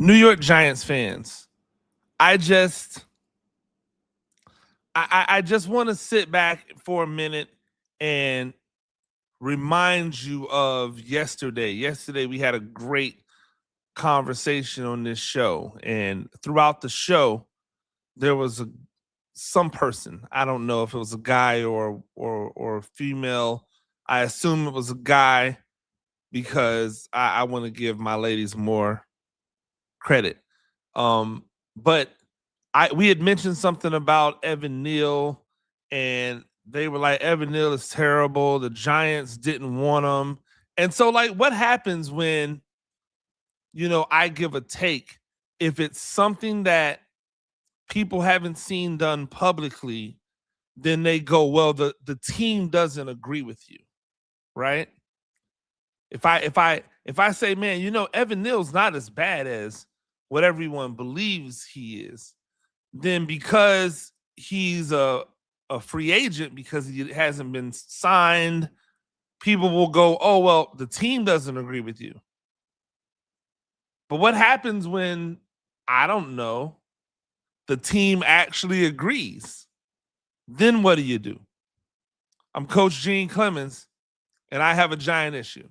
New York Giants fans, I just I just want to sit back for a minute and remind you of yesterday. Yesterday we had a great conversation on this show, and throughout the show there was some person. I don't know if it was a guy or a female. I assume it was a guy because I want to give my ladies more credit. But we had mentioned something about Evan Neal, and they were like, Evan Neal is terrible. The Giants didn't want him. And so, like, what happens when, I give a take? If it's something that people haven't seen done publicly, then they go, well, the team doesn't agree with you, right? If I say, man, Evan Neal's not as bad as what everyone believes he is, then because he's a free agent, because he hasn't been signed, people will go, oh, well, the team doesn't agree with you. But what happens when, I don't know, the team actually agrees? Then what do? I'm Coach Gene Clemons, and I have a giant issue.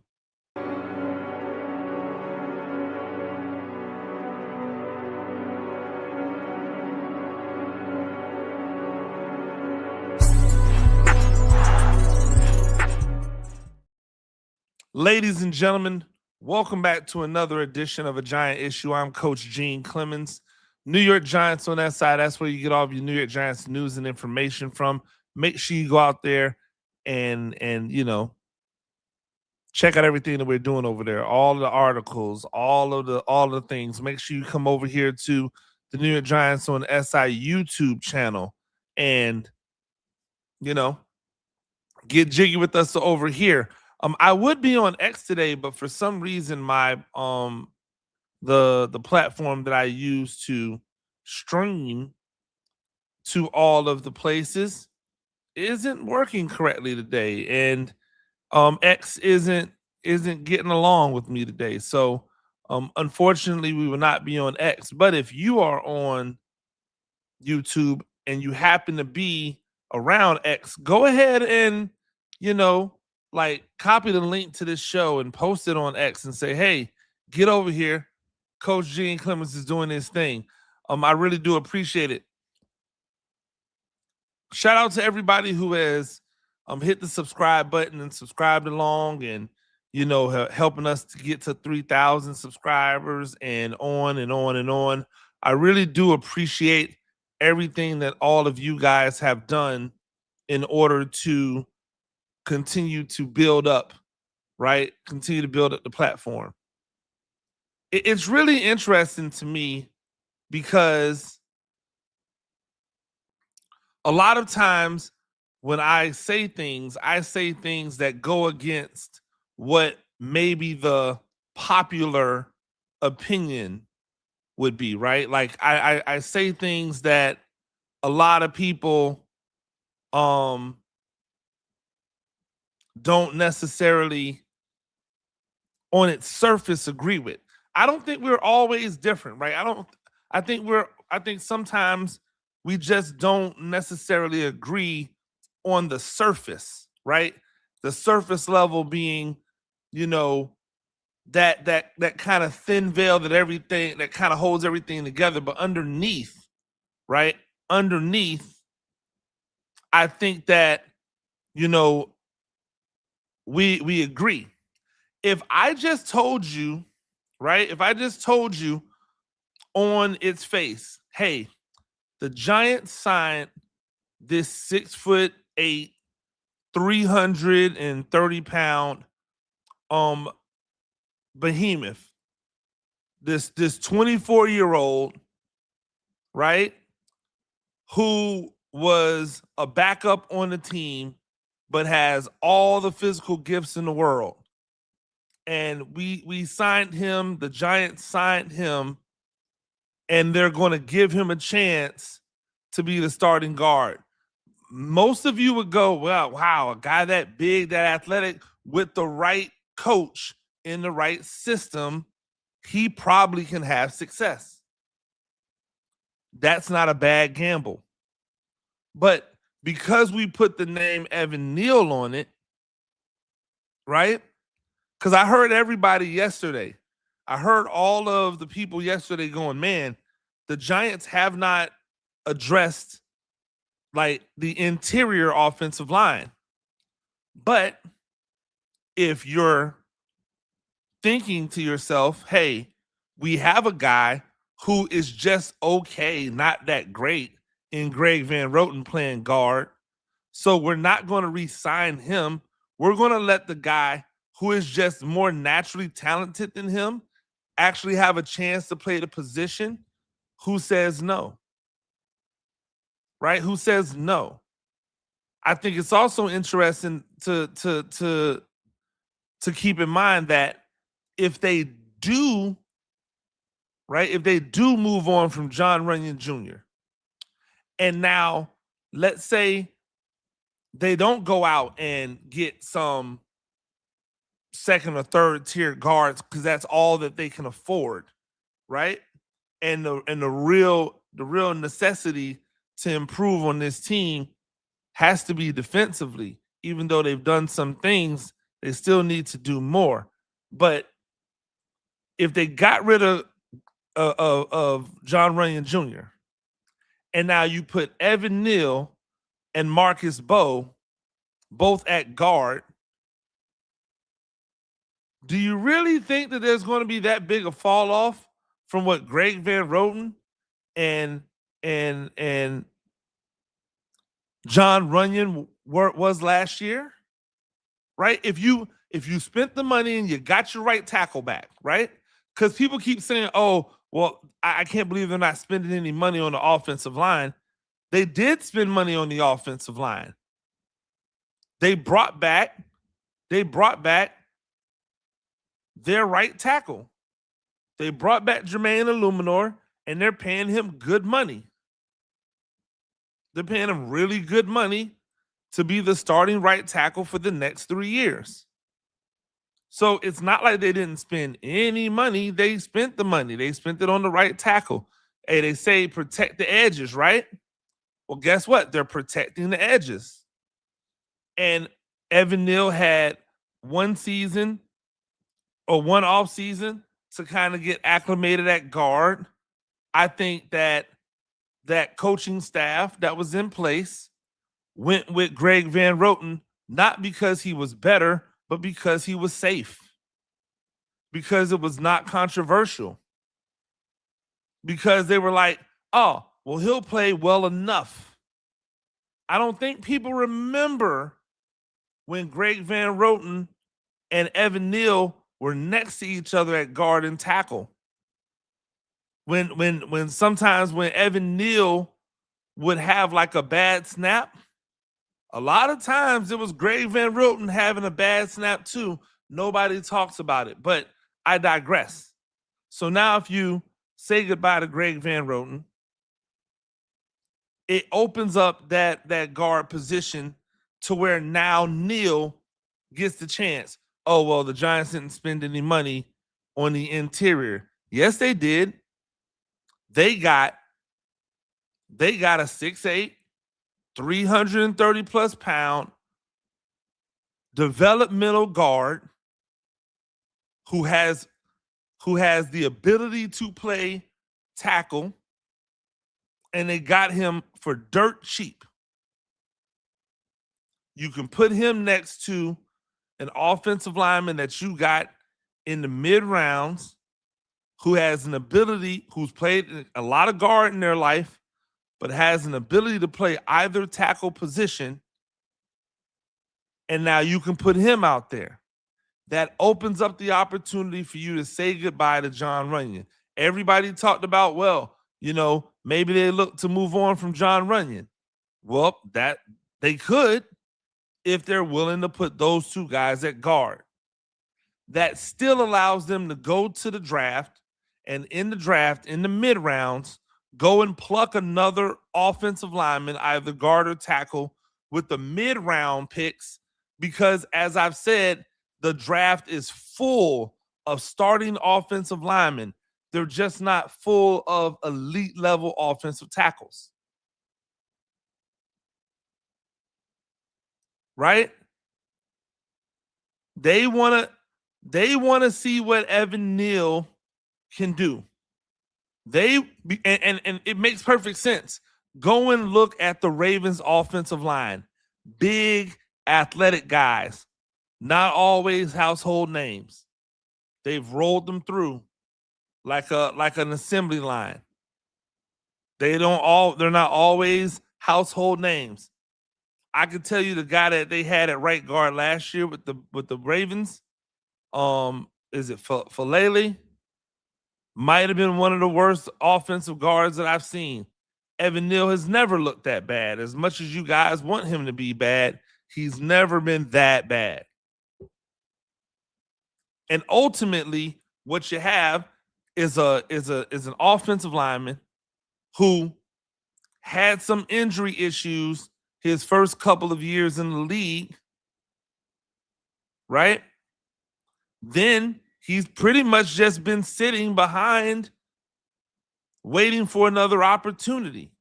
Ladies and gentlemen, welcome back to another edition of A Giant Issue. I'm Coach Gene Clemons. New York Giants on that side. That's where you get all of your New York Giants news and information from. Make sure you go out there and check out everything that we're doing over there. All the articles, all of the things. Make sure you come over here to the New York Giants on SI YouTube channel and get jiggy with us over here. I would be on X today, but for some reason my the platform that I use to stream to all of the places isn't working correctly today, and X isn't getting along with me today. So unfortunately we will not be on X. But if you are on YouTube and you happen to be around X, go ahead and like copy the link to this show and post it on X and say, hey, get over here. Coach Gene Clemons is doing his thing. I really do appreciate it. Shout out to everybody who has hit the subscribe button and subscribed along, and helping us to get to 3,000 subscribers and on and on and on. I really do appreciate everything that all of you guys have done in order to continue to build up, right? Continue to build up the platform. It's really interesting to me because a lot of times when I say things that go against what maybe the popular opinion would be, right? Like I say things that a lot of people don't necessarily on its surface agree with. I don't think we're always different, right? I think sometimes we just don't necessarily agree on the surface, right? The surface level being, that kind of thin veil that kind of holds everything together, but underneath, right? Underneath, I think that we agree. If I just told you, right? If I just told you on its face, hey, the Giants signed this 6'8", 330-pound behemoth, this 24-year-old, right, who was a backup on the team but has all the physical gifts in the world. And we signed him, the Giants signed him, and they're going to give him a chance to be the starting guard. Most of you would go, well, wow, a guy that big, that athletic, with the right coach in the right system he probably can have success. That's not a bad gamble. But because we put the name Evan Neal on it, right? Because I heard everybody yesterday. I heard all of the people yesterday going, man, the Giants have not addressed like the interior offensive line. But if you're thinking to yourself, hey, we have a guy who is just okay, not that great, in Greg Van Roten playing guard. So we're not going to re-sign him. We're going to let the guy who is just more naturally talented than him actually have a chance to play the position. Who says no? Right? Who says no? I think it's also interesting to keep in mind that if they do, right, if they do move on from John Runyon Jr., and now let's say they don't go out and get some second or third tier guards because that's all that they can afford, right? And the real necessity to improve on this team has to be defensively. Even though they've done some things, they still need to do more. But if they got rid of John Runyon Jr., and now you put Evan Neal and Marcus Bowe both at guard, do you really think that there's going to be that big a fall off from what Greg Van Roten and John Runyon was last year? Right? If you spent the money and you got your right tackle back, right? Because people keep saying, oh, well, I can't believe they're not spending any money on the offensive line. They did spend money on the offensive line. They brought back their right tackle. They brought back Jermaine Illuminor, and they're paying him good money. They're paying him really good money to be the starting right tackle for the next 3 years. So it's not like they didn't spend any money. They spent the money. They spent it on the right tackle. Hey, they say protect the edges, right? Well, guess what? They're protecting the edges. And Evan Neal had one season or one off season to kind of get acclimated at guard. I think that coaching staff that was in place went with Greg Van Roten, not because he was better, but because he was safe, because it was not controversial, because they were like, oh, well, he'll play well enough. I don't think people remember when Greg Van Roten and Evan Neal were next to each other at guard and tackle. When sometimes when Evan Neal would have like a bad snap, a lot of times it was Greg Van Roten having a bad snap too. Nobody talks about it, but I digress. So now if you say goodbye to Greg Van Roten, it opens up that guard position to where now Neal gets the chance. Oh, well, the Giants didn't spend any money on the interior. Yes, they did. They got a 6'8", 330 plus pound developmental guard who has the ability to play tackle, and they got him for dirt cheap. You can put him next to an offensive lineman that you got in the mid rounds who has an ability, who's played a lot of guard in their life, but has an ability to play either tackle position. And now you can put him out there. That opens up the opportunity for you to say goodbye to John Runyon. Everybody talked about, well, maybe they look to move on from John Runyon. Well, that they could if they're willing to put those two guys at guard. That still allows them to go to the draft, and in the draft, in the mid rounds, go and pluck another offensive lineman, either guard or tackle, with the mid round picks, because as I've said, the draft is full of starting offensive linemen. They're just not full of elite level offensive tackles. Right? They want to see what Evan Neal can do. And it makes perfect sense. Go and look at the Ravens offensive line. Big athletic guys, not always household names. They've rolled them through like an assembly line. They're not always household names. I could tell you the guy that they had at right guard last year with the Ravens. Is it Falele? Might have been one of the worst offensive guards that I've seen. Evan Neal has never looked that bad. As much as you guys want him to be bad, he's never been that bad. And ultimately, what you have is an offensive lineman who had some injury issues his first couple of years in the league, right? Then he's pretty much just been sitting behind, waiting for another opportunity.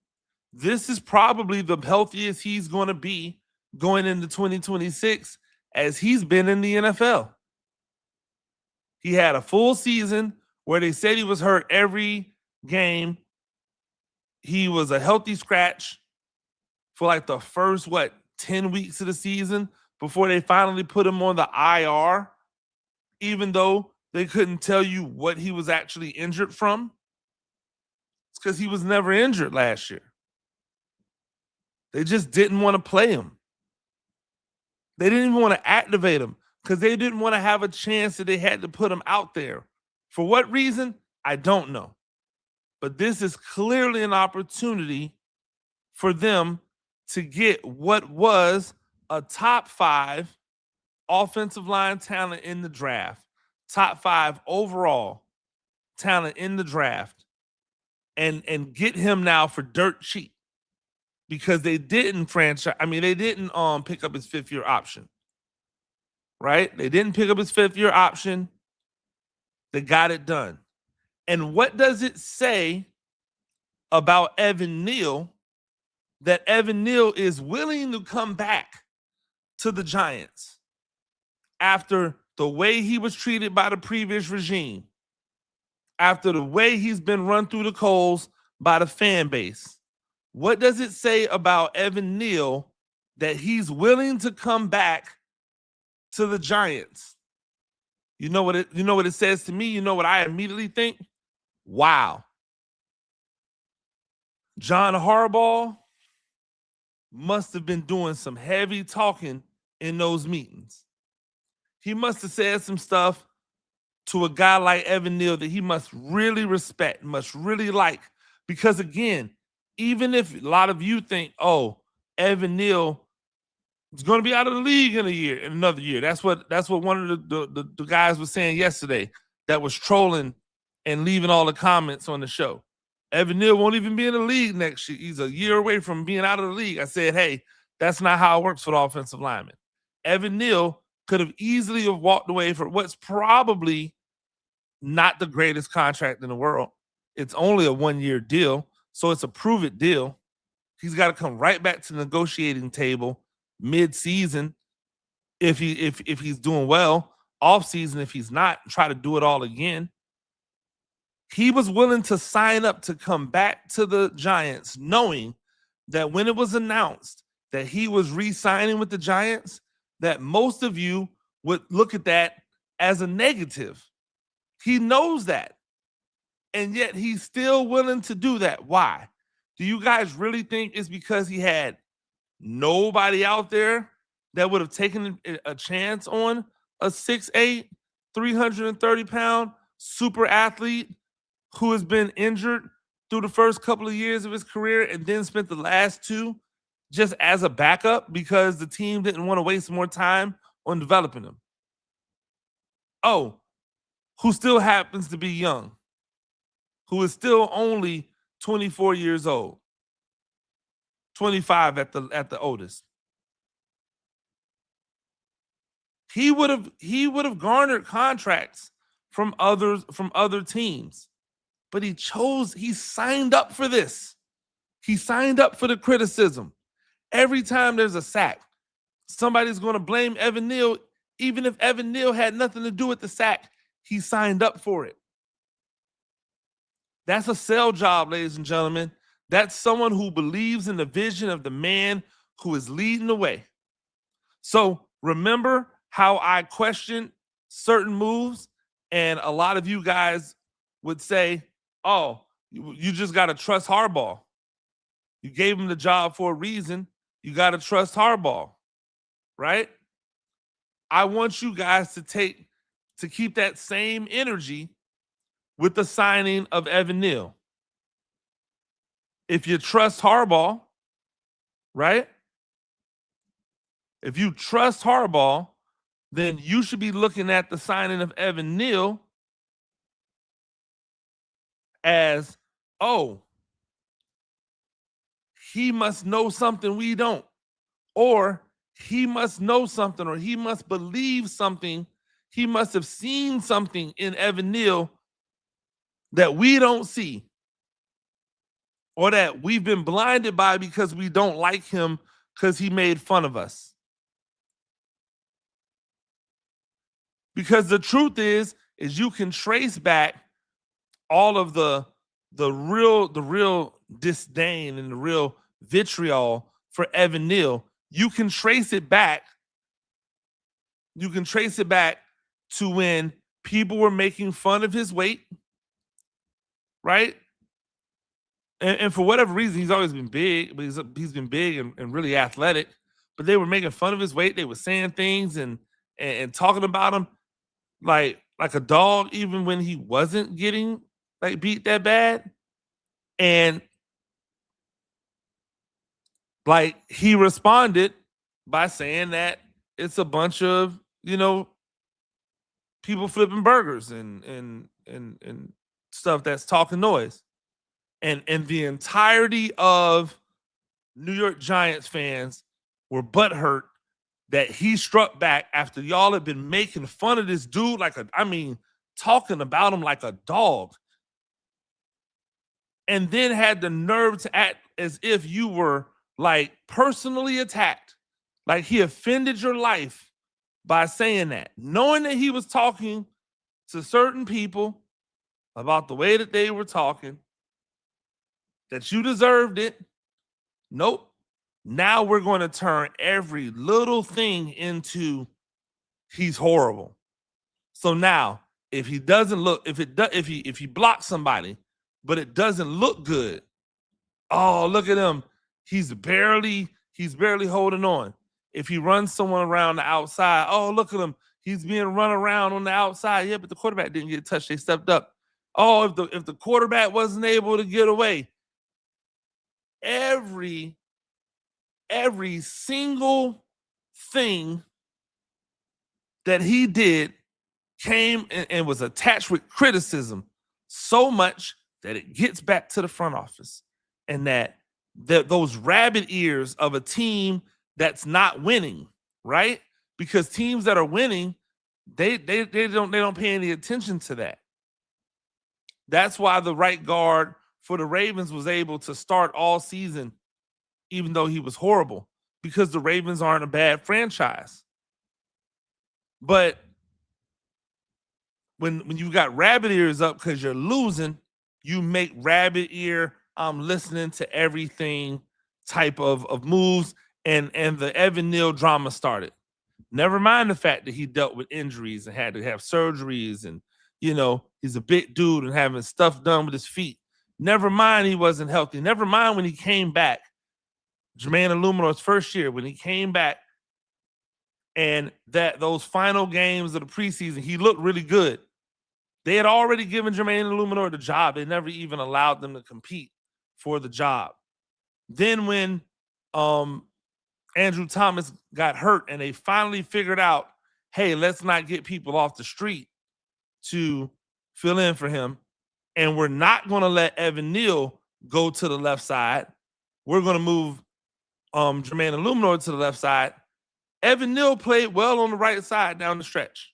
This is probably the healthiest he's going to be going into 2026 as he's been in the NFL. He had a full season where they said he was hurt every game. He was a healthy scratch for like the first, 10 weeks of the season before they finally put him on the IR, even though they couldn't tell you what he was actually injured from. It's because he was never injured last year. They just didn't want to play him. They didn't even want to activate him because they didn't want to have a chance that they had to put him out there. For what reason? I don't know. But this is clearly an opportunity for them to get what was a top 5 offensive line talent in the draft, top 5 overall talent in the draft, and get him now for dirt cheap. Because they didn't they didn't pick up his 5th-year option. Right? They didn't pick up his 5th-year option. They got it done. And what does it say about Evan Neal that Evan Neal is willing to come back to the Giants after the way he was treated by the previous regime, after the way he's been run through the coals by the fan base? What does it say about Evan Neal that he's willing to come back to the Giants? You know what it says to me? You know what I immediately think? Wow. John Harbaugh must have been doing some heavy talking in those meetings. He must have said some stuff to a guy like Evan Neal that he must really respect, must really like. Because again, even if a lot of you think, oh, Evan Neal is going to be out of the league in another year. That's what one of the guys was saying yesterday that was trolling and leaving all the comments on the show. Evan Neal won't even be in the league next year. He's a year away from being out of the league. I said, hey, that's not how it works for the offensive lineman. Evan Neal could have easily have walked away for what's probably not the greatest contract in the world. It's only a 1-year deal. So it's a prove-it deal. He's got to come right back to the negotiating table mid-season if he's doing well, off-season if he's not, try to do it all again. He was willing to sign up to come back to the Giants, knowing that when it was announced that he was re-signing with the Giants, that most of you would look at that as a negative. He knows that. And yet he's still willing to do that. Why? Do you guys really think it's because he had nobody out there that would have taken a chance on a 6'8", 330-pound super athlete who has been injured through the first couple of years of his career and then spent the last 2 just as a backup because the team didn't want to waste more time on developing him? Oh, who still happens to be young, who is still only 24 years old, 25 at the oldest. He would have garnered contracts from other teams. But he signed up for this. He signed up for the criticism. Every time there's a sack, somebody's going to blame Evan Neal, even if Evan Neal had nothing to do with the sack. He signed up for it. That's a sell job, ladies and gentlemen. That's someone who believes in the vision of the man who is leading the way. So remember how I questioned certain moves, and a lot of you guys would say, oh, you just got to trust Harbaugh. You gave him the job for a reason. You got to trust Harbaugh, right? I want you guys to keep that same energy with the signing of Evan Neal. If you trust Harbaugh, right? If you trust Harbaugh, then you should be looking at the signing of Evan Neal as, oh, he must know something we don't, or he must know something, or he must believe something. He must have seen something in Evan Neal that we don't see, or that we've been blinded by because we don't like him because he made fun of us. Because the truth is you can trace back all of the real disdain and the real vitriol for Evan Neal. You can trace it back. You can trace it back to when people were making fun of his weight, right? And for whatever reason, he's always been big, but he's been big and really athletic. But they were making fun of his weight. They were saying things and talking about him like a dog, even when he wasn't getting like beat that bad. And like he responded by saying that it's a bunch of, people flipping burgers and stuff that's talking noise. And the entirety of New York Giants fans were butthurt that he struck back after y'all had been making fun of this dude talking about him like a dog. And then had the nerve to act as if you were like personally attacked. Like he offended your life by saying that, knowing that he was talking to certain people about the way that they were talking, that you deserved it. Nope. Now we're going to turn every little thing into he's horrible. So now if he doesn't look, if he blocks somebody, but it doesn't look good, oh, look at him. He's barely holding on. If he runs someone around the outside, oh, look at him. He's being run around on the outside. Yeah, but the quarterback didn't get touched. They stepped up. Oh, if the quarterback wasn't able to get away. Every single thing that he did came and was attached with criticism so much that it gets back to the front office, and that those rabbit ears of a team that's not winning, right? Because teams that are winning, they don't pay any attention to that. That's why the right guard for the Ravens was able to start all season, even though he was horrible, because the Ravens aren't a bad franchise. But when you got rabbit ears up because you're losing, you make rabbit ear, I'm listening to everything type of moves, and the Evan Neal drama started. Never mind the fact that he dealt with injuries and had to have surgeries, and he's a big dude and having stuff done with his feet. Never mind he wasn't healthy. Never mind when he came back, Jermaine Illuminor's first year, when he came back, and that those final games of the preseason, he looked really good. They had already given Jermaine Illuminor the job. They never even allowed them to compete for the job. Then when Andrew Thomas got hurt and they finally figured out, hey, let's not get people off the street to fill in for him, and we're not going to let Evan Neal go to the left side. We're going to move Jermaine Illuminor to the left side. Evan Neal played well on the right side down the stretch.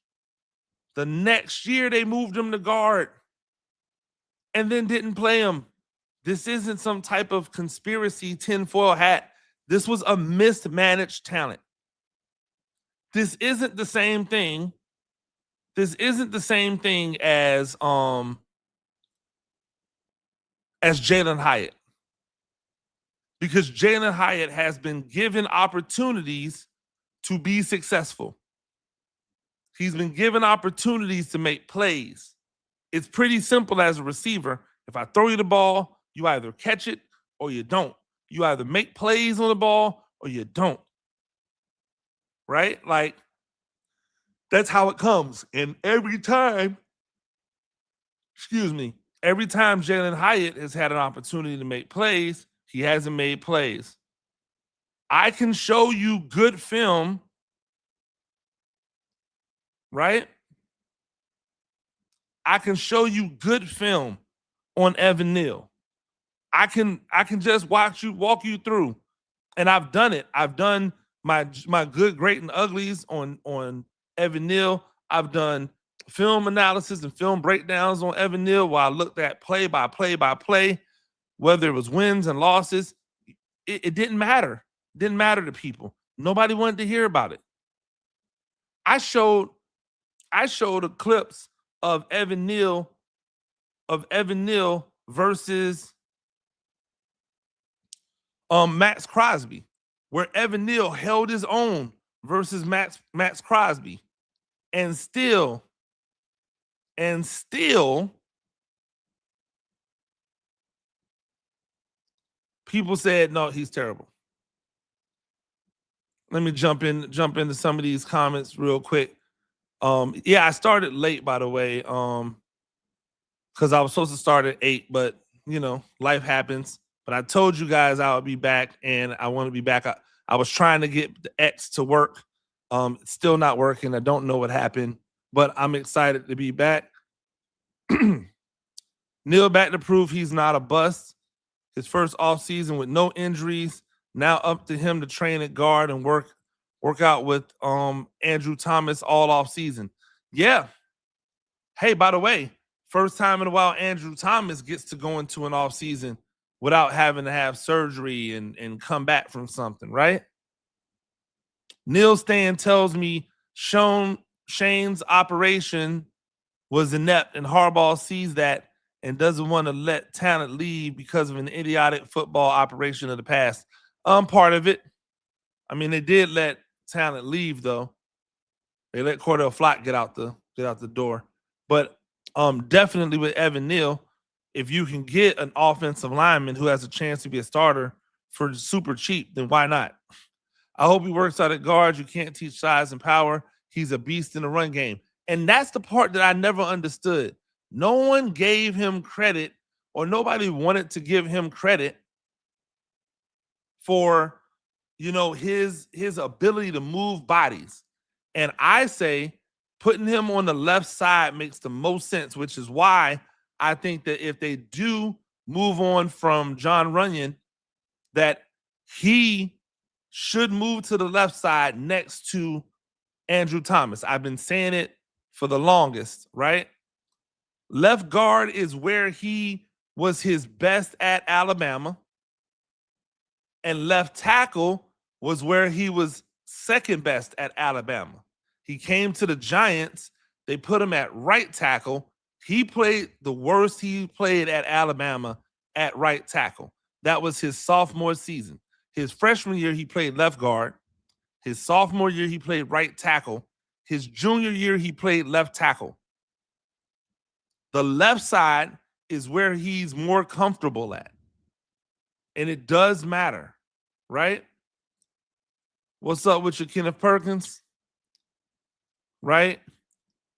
The next year, they moved him to guard and then didn't play him. This isn't some type of conspiracy tinfoil hat. This was a mismanaged talent. This isn't the same thing. This isn't the same thing as Jalen Hyatt. Because Jalen Hyatt has been given opportunities to be successful. He's been given opportunities to make plays. It's pretty simple as a receiver. If I throw you the ball, you either catch it or you don't. You either make plays on the ball or you don't. Right? Like, that's how it comes. And every time Jalen Hyatt has had an opportunity to make plays, he hasn't made plays. I can show you good film, right? I can show you good film on Evan Neal. I can just walk you through, and I've done it. I've done my good, great, and uglies on Evan Neal. I've done film analysis and film breakdowns on Evan Neal while I looked at play by play, whether it was wins and losses. It didn't matter. It didn't matter to people. Nobody wanted to hear about it. I showed the clips of Evan Neal versus Max Crosby, where Evan Neal held his own versus Max Crosby, and still people said, no, he's terrible. Let me jump into some of these comments real quick. Yeah, I started late, by the way, because I was supposed to start at 8, but life happens. But I told you guys I would be back, and I want to be back. I was trying to get the X to work. It's still not working. I don't know what happened, but I'm excited to be back. Neal back to prove he's not a bust. His first offseason with no injuries. Now up to him to train at guard and work out with Andrew Thomas all off season. Yeah. Hey, by the way, first time in a while Andrew Thomas gets to go into an off season without having to have surgery and come back from something, right? Neil Stan tells me Shane's operation was inept, and Harbaugh sees that and doesn't want to let talent leave because of an idiotic football operation of the past. Part of it. I mean, they did let talent leave, though. They let Cordell Flott get out the door. But definitely with Evan Neal, if you can get an offensive lineman who has a chance to be a starter for super cheap, then why not? I hope he works out at guard. You can't teach size and power. He's a beast in the run game. And that's the part that I never understood. No one gave him credit, or nobody wanted to give him credit for, his ability to move bodies. And I say putting him on the left side makes the most sense, which is why I think that if they do move on from John Runyon, that he should move to the left side next to Andrew Thomas. I've been saying it for the longest, right? Left guard is where he was his best at Alabama. And left tackle was where he was second best at Alabama. He came to the Giants. They put him at right tackle. He played the worst he played at Alabama at right tackle. That was his sophomore season. His freshman year, he played left guard. His sophomore year, he played right tackle. His junior year, he played left tackle. The left side is where he's more comfortable at. And it does matter, right? What's up with your Kenneth Perkins? Right?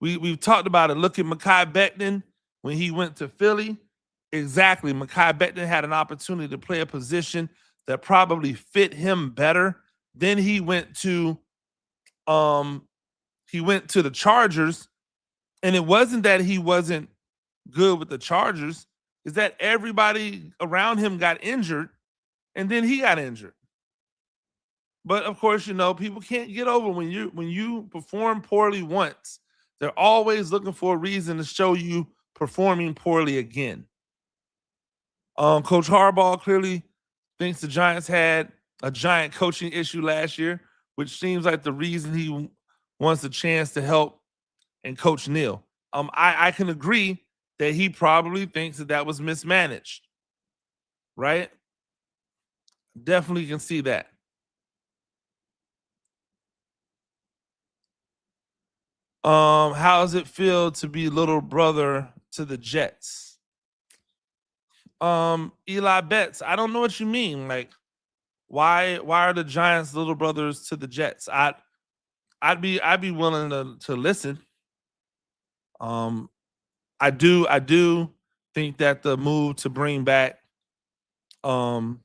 We've talked about it. Look at Mekhi Becton when he went to Philly. Exactly. Mekhi Becton had an opportunity to play a position that probably fit him better. Then he went to the Chargers, and it wasn't that he wasn't good with the Chargers, is that everybody around him got injured, and then he got injured. But of course, people can't get over when you perform poorly once, They're always looking for a reason to show you performing poorly again. Coach Harbaugh clearly thinks the Giants had a giant coaching issue last year, which seems like the reason he wants a chance to help and Coach Neal. I can agree that he probably thinks that was mismanaged, right? Definitely can see that. How does it feel to be little brother to the Jets? Eli Betts, I don't know what you mean. Like, why are the Giants little brothers to the Jets? I'd be willing to listen. I do think that the move to bring back to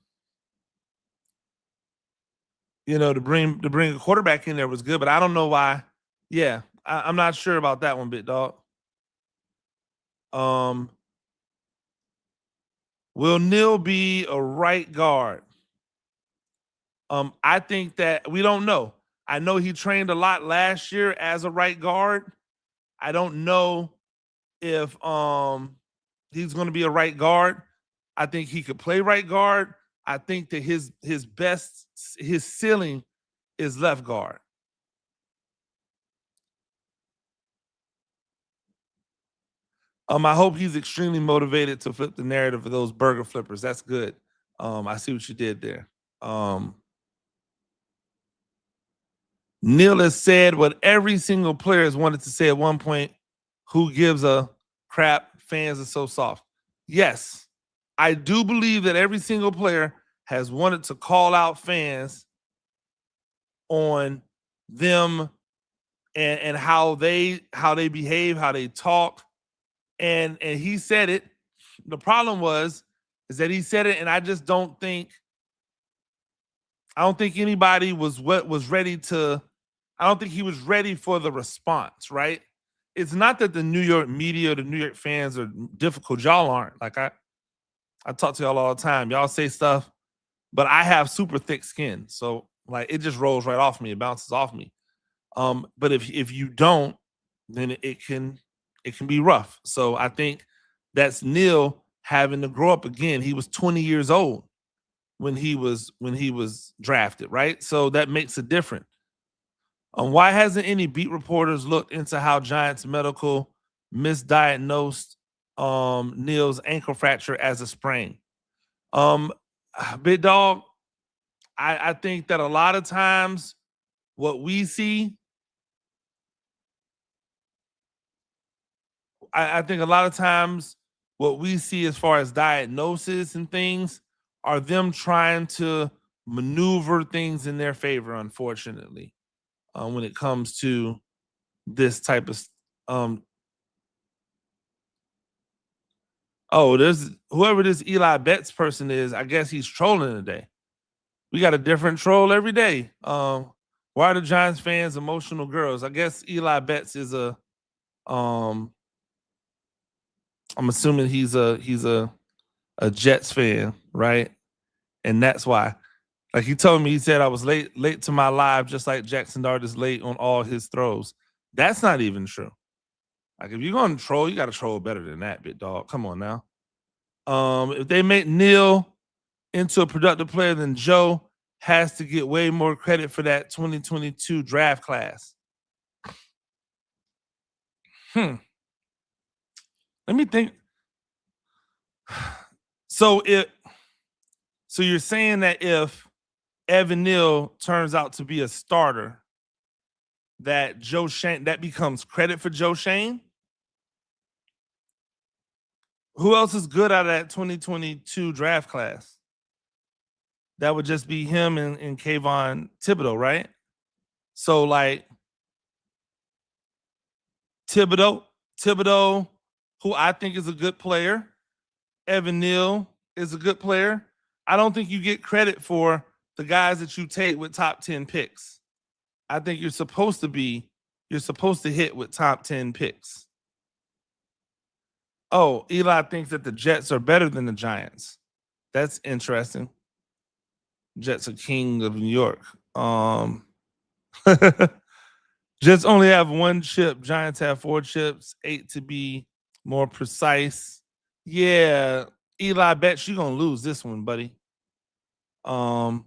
bring a quarterback in there was good, but I don't know why. Yeah, I'm not sure about that one, bit dog. Will Neal be a right guard? I think that we don't know. I know he trained a lot last year as a right guard. I don't know if he's going to be a right guard. I think he could play right guard. I think that his ceiling is left guard. I hope he's extremely motivated to flip the narrative of those burger flippers. That's good. I see what you did there. Neal has said what every single player has wanted to say at one point. Who gives a crap? Fans are so soft. Yes, I do believe that every single player has wanted to call out fans on them and how they behave, how they talk. And he said it. The problem is that he said it, and I don't think anybody was ready to. I don't think he was ready for the response. Right? It's not that the New York media, the New York fans are difficult. Y'all aren't. Like I talk to y'all all the time. Y'all say stuff, but I have super thick skin, so like it just rolls right off me. It bounces off me. But if you don't, then it can be rough. So I think that's Neal having to grow up again. He was 20 years old when he was drafted, right? So that makes a difference. Why hasn't any beat reporters looked into how Giants medical misdiagnosed Neal's ankle fracture as a sprain? Big dog, I think that a lot of times what we see, I think a lot of times what we see as far as diagnosis and things are them trying to maneuver things in their favor, unfortunately, when it comes to this type of there's whoever this Eli Betts person is, I guess he's trolling today. We got a different troll every day. Why are the Giants fans emotional girls? I guess Eli Betts is a I'm assuming he's a Jets fan, right? And that's why. Like he told me, he said I was late to my live, just like Jackson Dart is late on all his throws. That's not even true. Like if you're going to troll, you got to troll better than that, bit dog. Come on now. If they make Neal into a productive player, then Joe has to get way more credit for that 2022 draft class. Let me think. So you're saying that if Evan Neal turns out to be a starter, that Joe Shane, that becomes credit for Joe Shane? Who else is good out of that 2022 draft class? That would just be him and Kayvon Thibodeau, right? So like Thibodeau, who I think is a good player. Evan Neal is a good player. I don't think you get credit for the guys that you take with top 10 picks. I think you're supposed to hit with top 10 picks. Oh, Eli thinks that the Jets are better than the Giants. That's interesting. Jets are king of New York. Jets only have one chip. Giants have 4 chips, 8 to be more precise. Yeah, Eli, bet you're gonna lose this one, buddy. But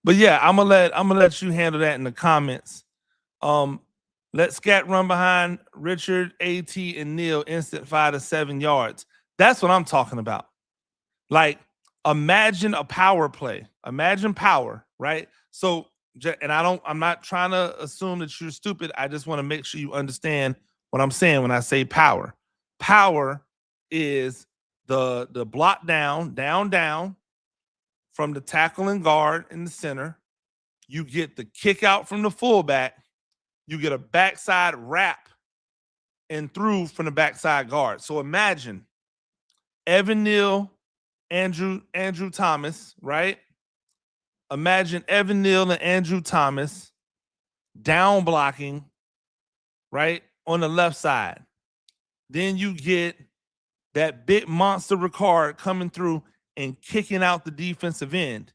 yeah, I'm gonna let you handle that in the comments. Let Scat run behind Richard, AT, and Neal instant 5 to 7 yards. That's what I'm talking about. Like, imagine a power play. Imagine power, right? So, and I'm not trying to assume that you're stupid. I just want to make sure you understand what I'm saying when I say power. Power is the block down from the tackle and guard in the center. You get the kick out from the fullback. You get a backside wrap and through from the backside guard. So imagine Evan Neal, Andrew Thomas, right? Imagine Evan Neal and Andrew Thomas down blocking, right, on the left side. Then you get that big monster Ricard coming through and kicking out the defensive end.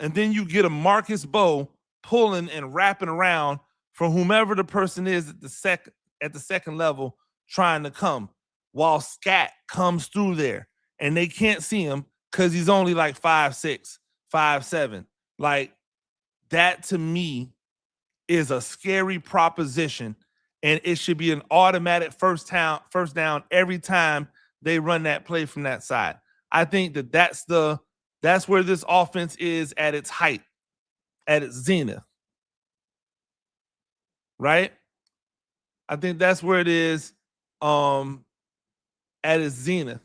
And then you get a Marcus Bow pulling and wrapping around for whomever the person is at the second level trying to come, while Scat comes through there and they can't see him because he's only like 5'6", 5'7". Like, that to me is a scary proposition, and it should be an automatic first down every time they run that play from that side. I think that's where this offense is at its height, at its zenith. Right? I think that's where it is at its zenith.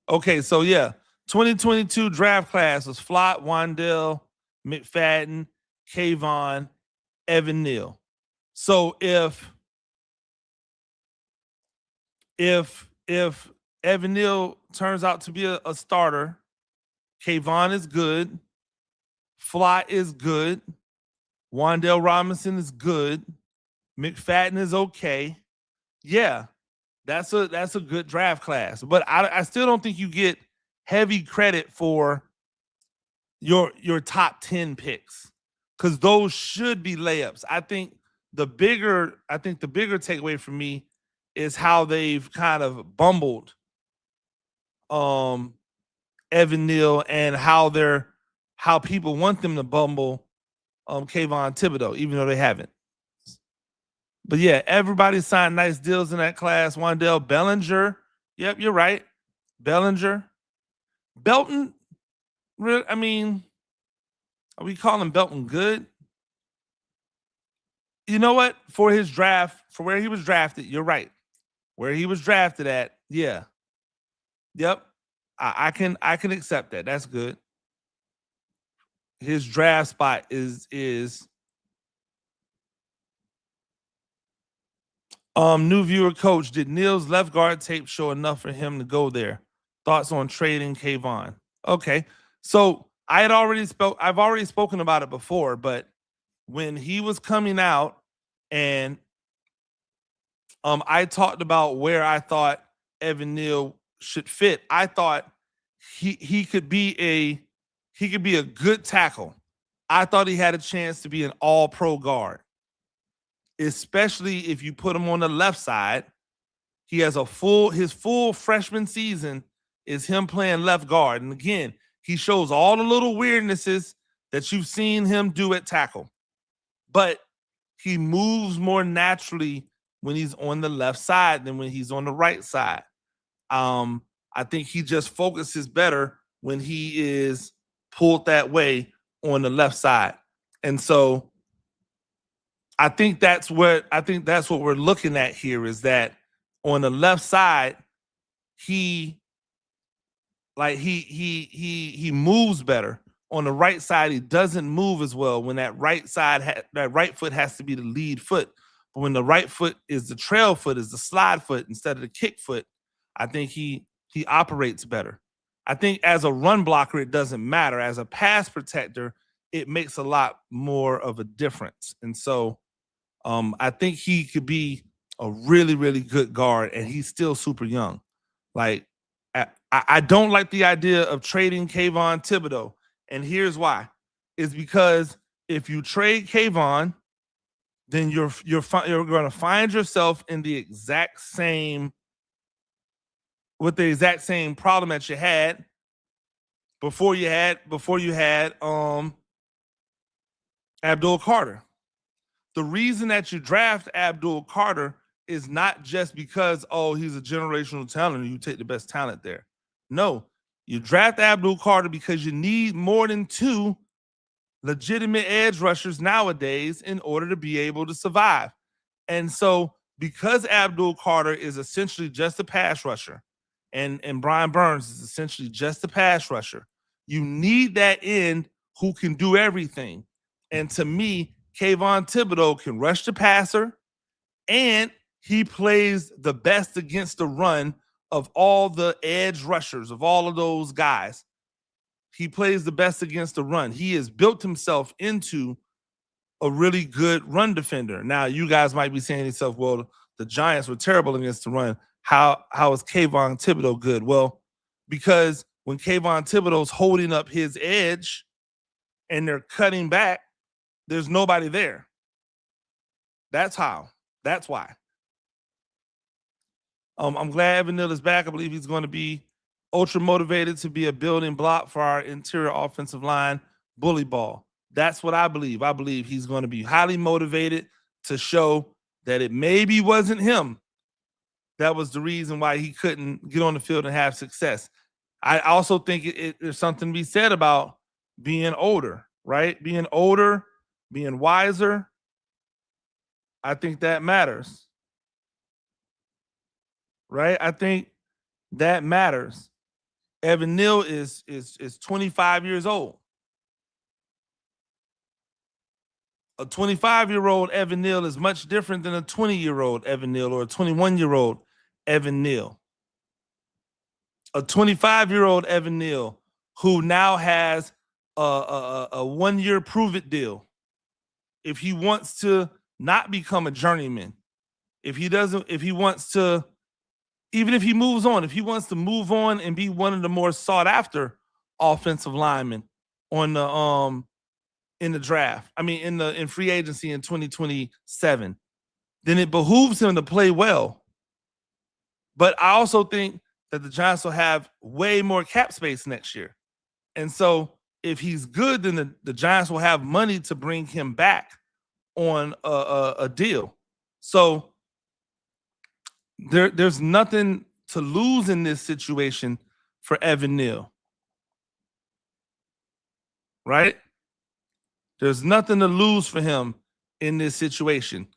Okay, so yeah, 2022 draft class was Flott, Wandell, McFadden, Kayvon, Evan Neal. So if Evan Neal turns out to be a starter, Kayvon is good, Flott is good, Wandell Robinson is good, McFadden is okay. Yeah, that's a good draft class. But I still don't think you get heavy credit for your top 10 picks, because those should be layups. I think the bigger takeaway for me is how they've kind of bumbled Evan Neal, and how people want them to bumble Kayvon Thibodeau, even though they haven't. But yeah, everybody signed nice deals in that class. Wandell, Bellinger. Yep, you're right. Bellinger. Belton, I mean, are we calling Belton good? You know what? For his draft, for where he was drafted, you're right. Where he was drafted at, yeah. Yep. I can accept that. That's good. His draft spot is new viewer coach. Did Neal's left guard tape show enough for him to go there? Thoughts on trading Kayvon? Okay. So I've already spoken about it before, but when he was coming out and I talked about where I thought Evan Neal should fit, I thought he could be a good tackle. I thought he had a chance to be an all-pro guard, especially if you put him on the left side. He has his full freshman season is him playing left guard. And again, he shows all the little weirdnesses that you've seen him do at tackle, but he moves more naturally when he's on the left side than when he's on the right side. I think he just focuses better when he is pulled that way on the left side. And so I think that's what we're looking at here, is that on the left side, he moves better. On the right side, he doesn't move as well when that right foot has to be the lead foot. But when the right foot is the trail foot, is the slide foot instead of the kick foot, I think he operates better. I think as a run blocker, it doesn't matter. As a pass protector, it makes a lot more of a difference. And so I think he could be a really, really good guard, and he's still super young. Like, I don't like the idea of trading Kayvon Thibodeau. And here's why. Is because if you trade Kayvon, then you're going to find yourself in the exact same problem that you had before you had Abdul Carter. The reason that you draft Abdul Carter is not just because, oh, he's a generational talent and you take the best talent there. No, you draft Abdul Carter because you need more than 2 legitimate edge rushers nowadays in order to be able to survive. And so because Abdul Carter is essentially just a pass rusher and Brian Burns is essentially just a pass rusher, you need that end who can do everything. And to me, Kayvon Thibodeau can rush the passer, and he plays the best against the run of all the edge rushers, of all of those guys. He plays the best against the run. He has built himself into a really good run defender. Now, you guys might be saying to yourself, well, the Giants were terrible against the run. How is Kayvon Thibodeau good? Well, because when Kayvon Thibodeau's holding up his edge and they're cutting back, there's nobody there. That's how. That's why. I'm glad Evan Neal is back. I believe he's going to be ultra motivated to be a building block for our interior offensive line bully ball. That's what I believe. I believe he's going to be highly motivated to show that it maybe wasn't him that was the reason why he couldn't get on the field and have success. I also think there's something to be said about being older, right? Being older, being wiser. I think that matters, right? I think that matters. Evan Neal is 25 years old. A 25-year-old Evan Neal is much different than a 20-year-old Evan Neal or a 21-year-old Evan Neal. A 25-year-old Evan Neal who now has a 1-year prove-it deal. If he wants to not become a journeyman, if he wants to, even if he moves on, if he wants to move on and be one of the more sought after offensive linemen on the in the draft, in free agency in 2027, then it behooves him to play well. But I also think that the Giants will have way more cap space next year. And so if he's good, then the Giants will have money to bring him back on a deal. So there's nothing to lose in this situation for Evan Neal, right? There's nothing to lose for him in this situation.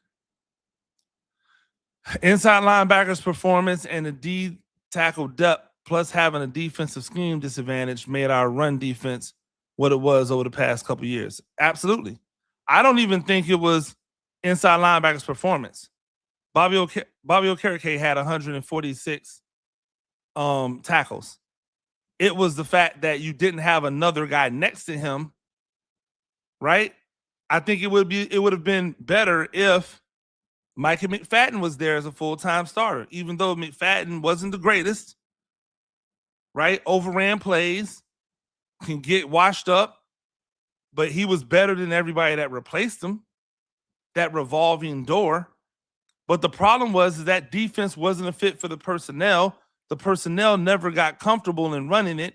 Inside linebackers' performance and the D tackle depth, plus having a defensive scheme disadvantage, made our run defense what it was over the past couple of years. Absolutely. I don't even think it was inside linebackers' performance. Bobby Okereke had 146 tackles. It was the fact that you didn't have another guy next to him, right? I think it would have been better if Micah McFadden was there as a full-time starter, even though McFadden wasn't the greatest, right? Overran plays, can get washed up, but he was better than everybody that replaced him, that revolving door. But the problem was that defense wasn't a fit for the personnel. The personnel never got comfortable in running it.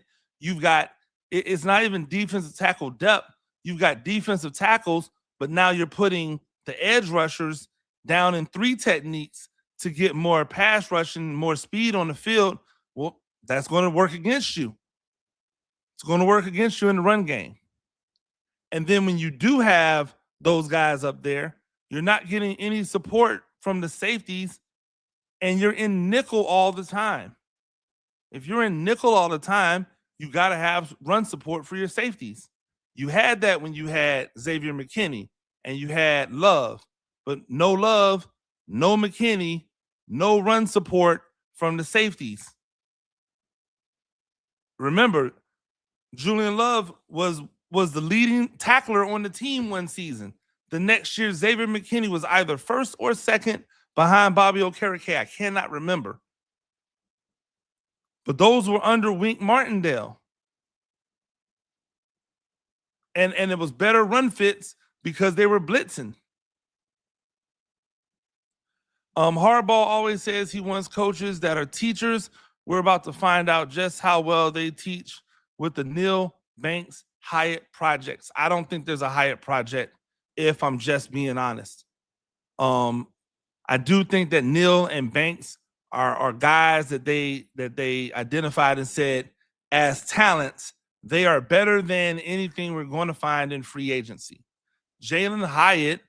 It's not even defensive tackle depth. You've got defensive tackles, but now you're putting the edge rushers down in 3 techniques to get more pass rushing, more speed on the field. Well, that's going to work against you. It's going to work against you in the run game. And then when you do have those guys up there, you're not getting any support from the safeties, and you're in nickel all the time. If you're in nickel all the time, you got to have run support for your safeties. You had that when you had Xavier McKinney and you had Love, but no Love, no McKinney, no run support from the safeties. Remember, Julian Love was the leading tackler on the team one season. The next year, Xavier McKinney was either first or second behind Bobby Okereke. I cannot remember. but those were under Wink Martindale. And it was better run fits because they were blitzing. Harbaugh always says he wants coaches that are teachers. We're about to find out just how well they teach with the Neal, Banks, Hyatt projects. I don't think there's a Hyatt project, if I'm just being honest. I do think that Neal and Banks are guys that they identified and said as talents, they are better than anything we're going to find in free agency. Jalen Hyatt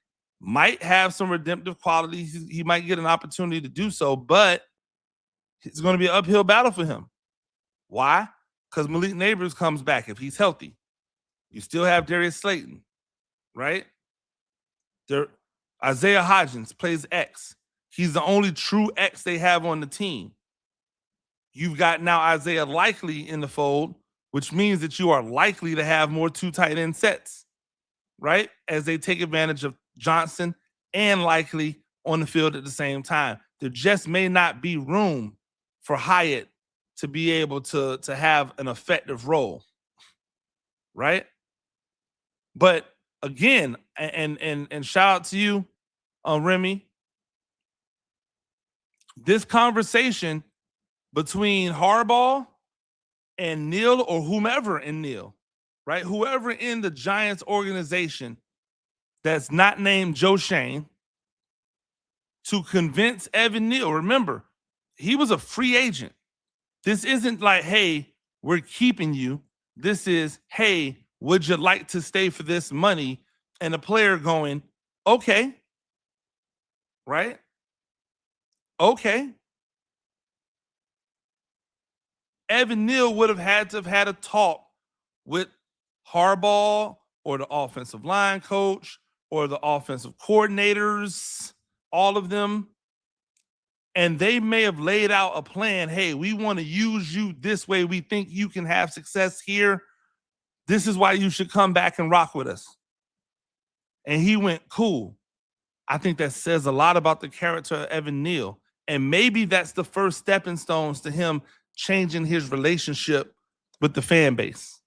might have some redemptive qualities. He might get an opportunity to do so, but it's going to be an uphill battle for him. Why? Because Malik Neighbors comes back if he's healthy. You still have Darius Slayton, right? Isaiah Hodgins plays X. He's the only true X they have on the team. You've got now Isaiah Likely in the fold, which means that you are likely to have more 2 tight end sets, right? As they take advantage of Johnson and Likely on the field at the same time. There just may not be room for Hyatt to be able to have an effective role, right? But again, and shout out to you, Remy. This conversation between Harbaugh and Neal, or whomever in Neal, right? Whoever in the Giants organization that's not named Joe Shane, to convince Evan Neal. Remember, he was a free agent. This isn't like, hey, we're keeping you. This is, hey, would you like to stay for this money? And the player going, okay, right? Okay. Evan Neal would have had to have had a talk with Harbaugh or the offensive line coach or the offensive coordinators, all of them. And they may have laid out a plan. Hey, we want to use you this way. We think you can have success here. This is why you should come back and rock with us. And he went, cool. I think that says a lot about the character of Evan Neal. And maybe that's the first stepping stones to him changing his relationship with the fan base.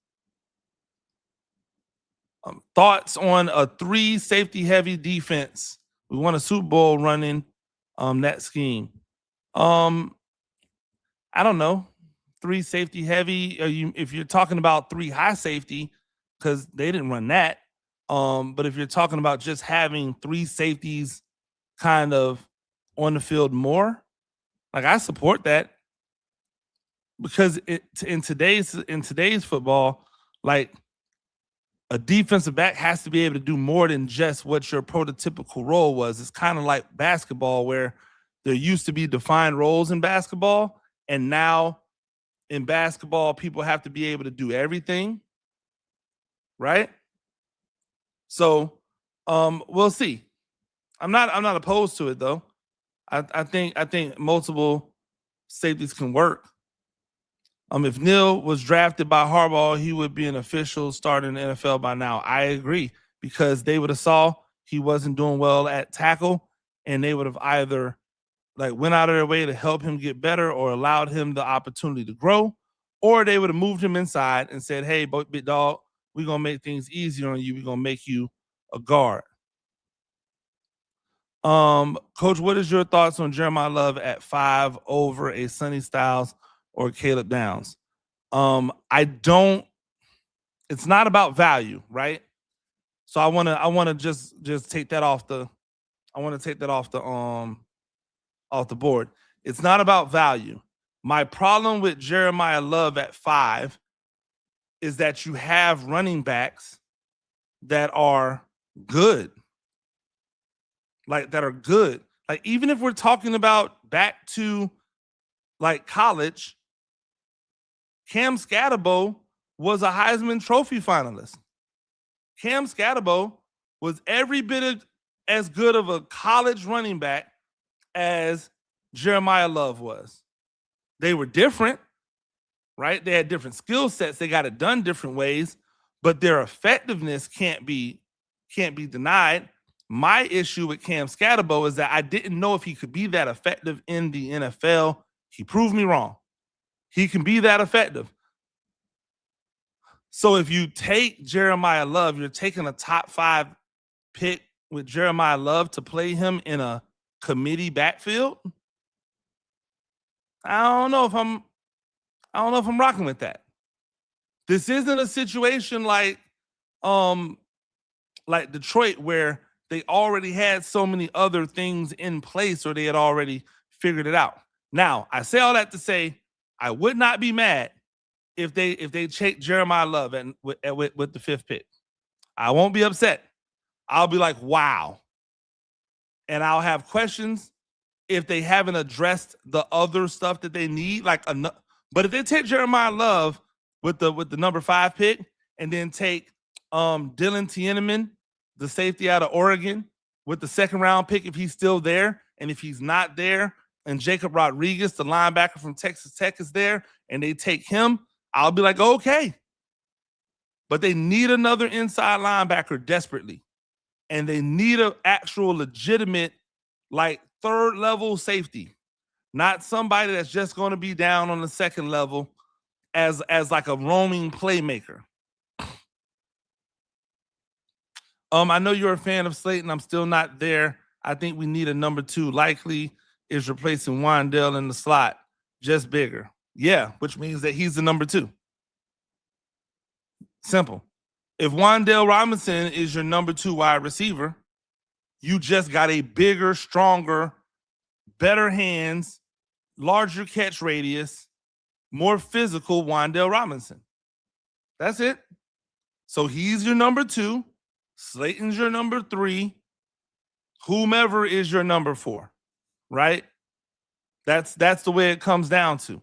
Thoughts on a 3 safety heavy defense? We won a Super Bowl running that scheme. I don't know. 3 safety heavy. If you're talking about 3 high safety, because they didn't run that. But if you're talking about just having 3 safeties kind of on the field more, like I support that. Because in today's football, like a defensive back has to be able to do more than just what your prototypical role was. It's kind of like basketball, where there used to be defined roles in basketball, and now in basketball, people have to be able to do everything, right? So we'll see. I'm not opposed to it though. I think multiple safeties can work. If Neal was drafted by Harbaugh, he would be an official starter in the NFL by now. I agree, because they would have saw he wasn't doing well at tackle, and they would have either like went out of their way to help him get better or allowed him the opportunity to grow, or they would have moved him inside and said, hey, big dog, we're going to make things easier on you. We're going to make you a guard. Coach, what is your thoughts on Jeremiah Love at 5 over a Sonny Styles or Caleb Downs? It's not about value, right? So I want to just take that off the off the board. It's not about value. My problem with Jeremiah Love at 5 is that you have running backs that are good. Like that are good. Like even if we're talking about back to like college, Cam Scatterbo was a Heisman Trophy finalist. Cam Scatterbo was every bit as good of a college running back as Jeremiah Love was. They were different, right? They had different skill sets. They got it done different ways, but their effectiveness can't be denied. My issue with Cam Scatterbo is that I didn't know if he could be that effective in the NFL. He proved me wrong. He can be that effective. So if you take Jeremiah Love, you're taking a top 5 pick with Jeremiah Love to play him in a committee backfield. I don't know if I'm rocking with that. This isn't a situation like Detroit where they already had so many other things in place or they had already figured it out. Now, I say all that to say I would not be mad if they take Jeremiah Love with the 5th pick. I won't be upset. I'll be like, wow. And I'll have questions if they haven't addressed the other stuff that they need. But if they take Jeremiah Love with the number 5 pick and then take Dylan Tieneman, the safety out of Oregon, with the 2nd round pick if he's still there, and if he's not there, and Jacob Rodriguez, the linebacker from Texas Tech, is there, and they take him, I'll be like, okay. But they need another inside linebacker desperately. And they need an actual legitimate, like, 3rd level safety, not somebody that's just going to be down on the 2nd level as like a roaming playmaker. I know you're a fan of Slayton. I'm still not there. I think we need a number 2. Likely is replacing Wandale in the slot, just bigger. Yeah, which means that he's the number 2. Simple. If Wandale Robinson is your number 2 wide receiver, you just got a bigger, stronger, better hands, larger catch radius, more physical Wandale Robinson. That's it. So he's your number 2. Slayton's your number 3. Whomever is your number 4, right? That's the way it comes down to.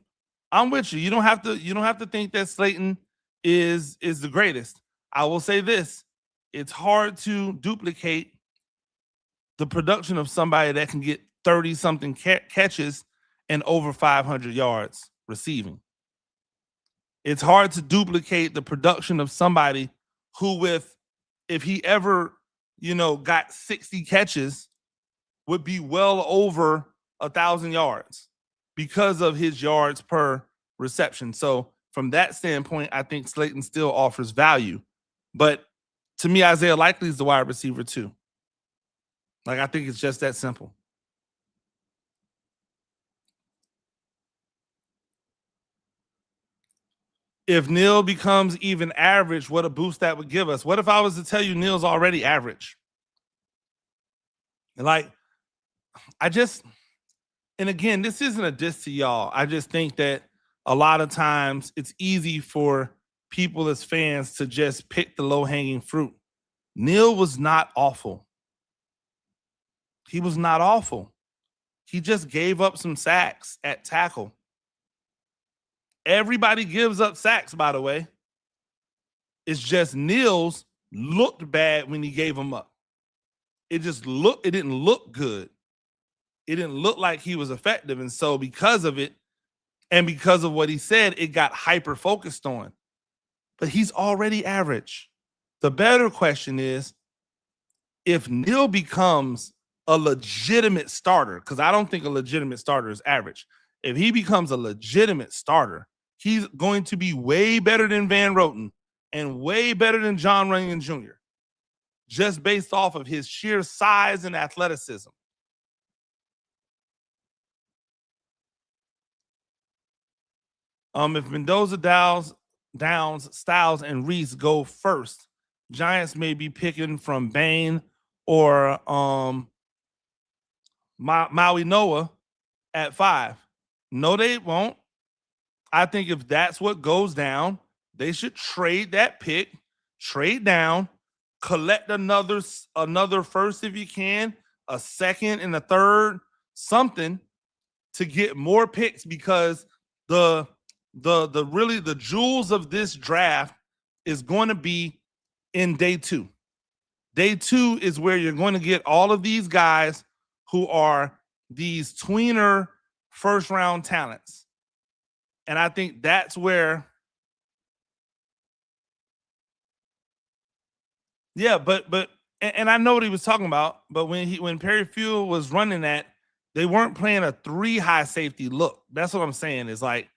I'm with you. You don't have to think that Slayton is the greatest. I will say this: it's hard to duplicate the production of somebody that can get 30-something catches and over 500 yards receiving. It's hard to duplicate the production of somebody who, if he ever, got 60 catches, would be well over 1,000 yards because of his yards per reception. So from that standpoint, I think Slayton still offers value. But to me, Isaiah Likely is the wide receiver too. Like, I think it's just that simple. If Neal becomes even average, what a boost that would give us. What if I was to tell you Neal's already average? Like, and again, this isn't a diss to y'all. I just think that a lot of times it's easy for people as fans to just pick the low-hanging fruit. Neal was not awful. He was not awful. He just gave up some sacks at tackle. Everybody gives up sacks, by the way. It's just Neal's looked bad when he gave them up. It didn't look good. It didn't look like he was effective. And so because of it, and because of what he said, it got hyper focused on. But he's already average. The better question is, if Neal becomes a legitimate starter, because I don't think a legitimate starter is average. If he becomes a legitimate starter, he's going to be way better than Van Roten and way better than John Runyon Jr., just based off of his sheer size and athleticism. If Mendoza, Downs, Styles, and Reese go first, Giants may be picking from Bain or Maui Noah at 5. No, they won't. I think if that's what goes down, they should trade that pick, trade down, collect another first if you can, a 2nd and a 3rd, something to get more picks, because the jewels of this draft is going to be in day 2. Day 2 is where you're going to get all of these guys who are these tweener first-round talents. And I think that's where, yeah, but I know what he was talking about, but when Perry Fuel was running that, they weren't playing a 3 high safety look. That's what I'm saying, is like,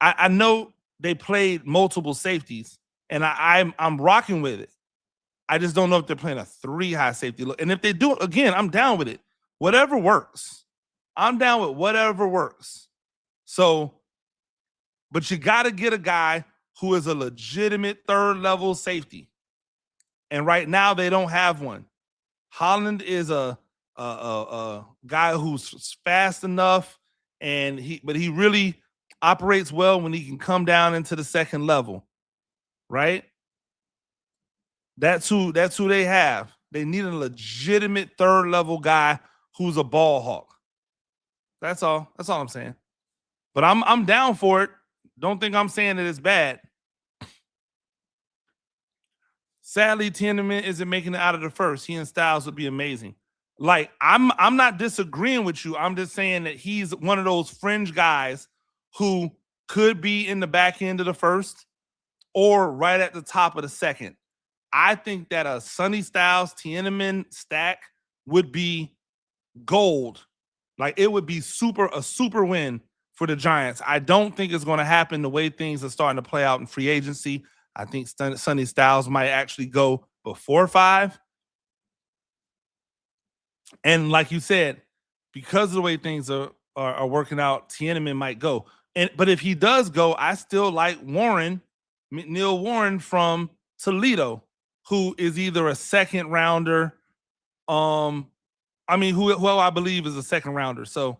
I know they played multiple safeties, and I'm rocking with it. I just don't know if they're playing a 3 high safety look. And if they do it again, I'm down with it. Whatever works. I'm down with whatever works. So, but you got to get a guy who is a legitimate third level safety. And right now they don't have one. Holland is a guy who's fast enough, and he really operates well when he can come down into the second level, right? That's who they have. They need a legitimate third level guy who's a ball hawk. That's all. That's all I'm saying. But I'm down for it. Don't think I'm saying that it's bad. Sadly, Tiedemann isn't making it out of the first. He and Styles would be amazing. Like, I'm not disagreeing with you. I'm just saying that he's one of those fringe guys who could be in the back end of the first or right at the top of the second. I think that a Sonny Styles Tiedemann stack would be gold. Like, it would be a super win for the Giants. I don't think it's going to happen the way things are starting to play out in free agency. I think Sonny Styles might actually go before 5. And like you said, because of the way things are working out, Tiedemann might go. But if he does go, I still like Neil Warren from Toledo, who is either a second rounder. Who I believe is a second rounder. So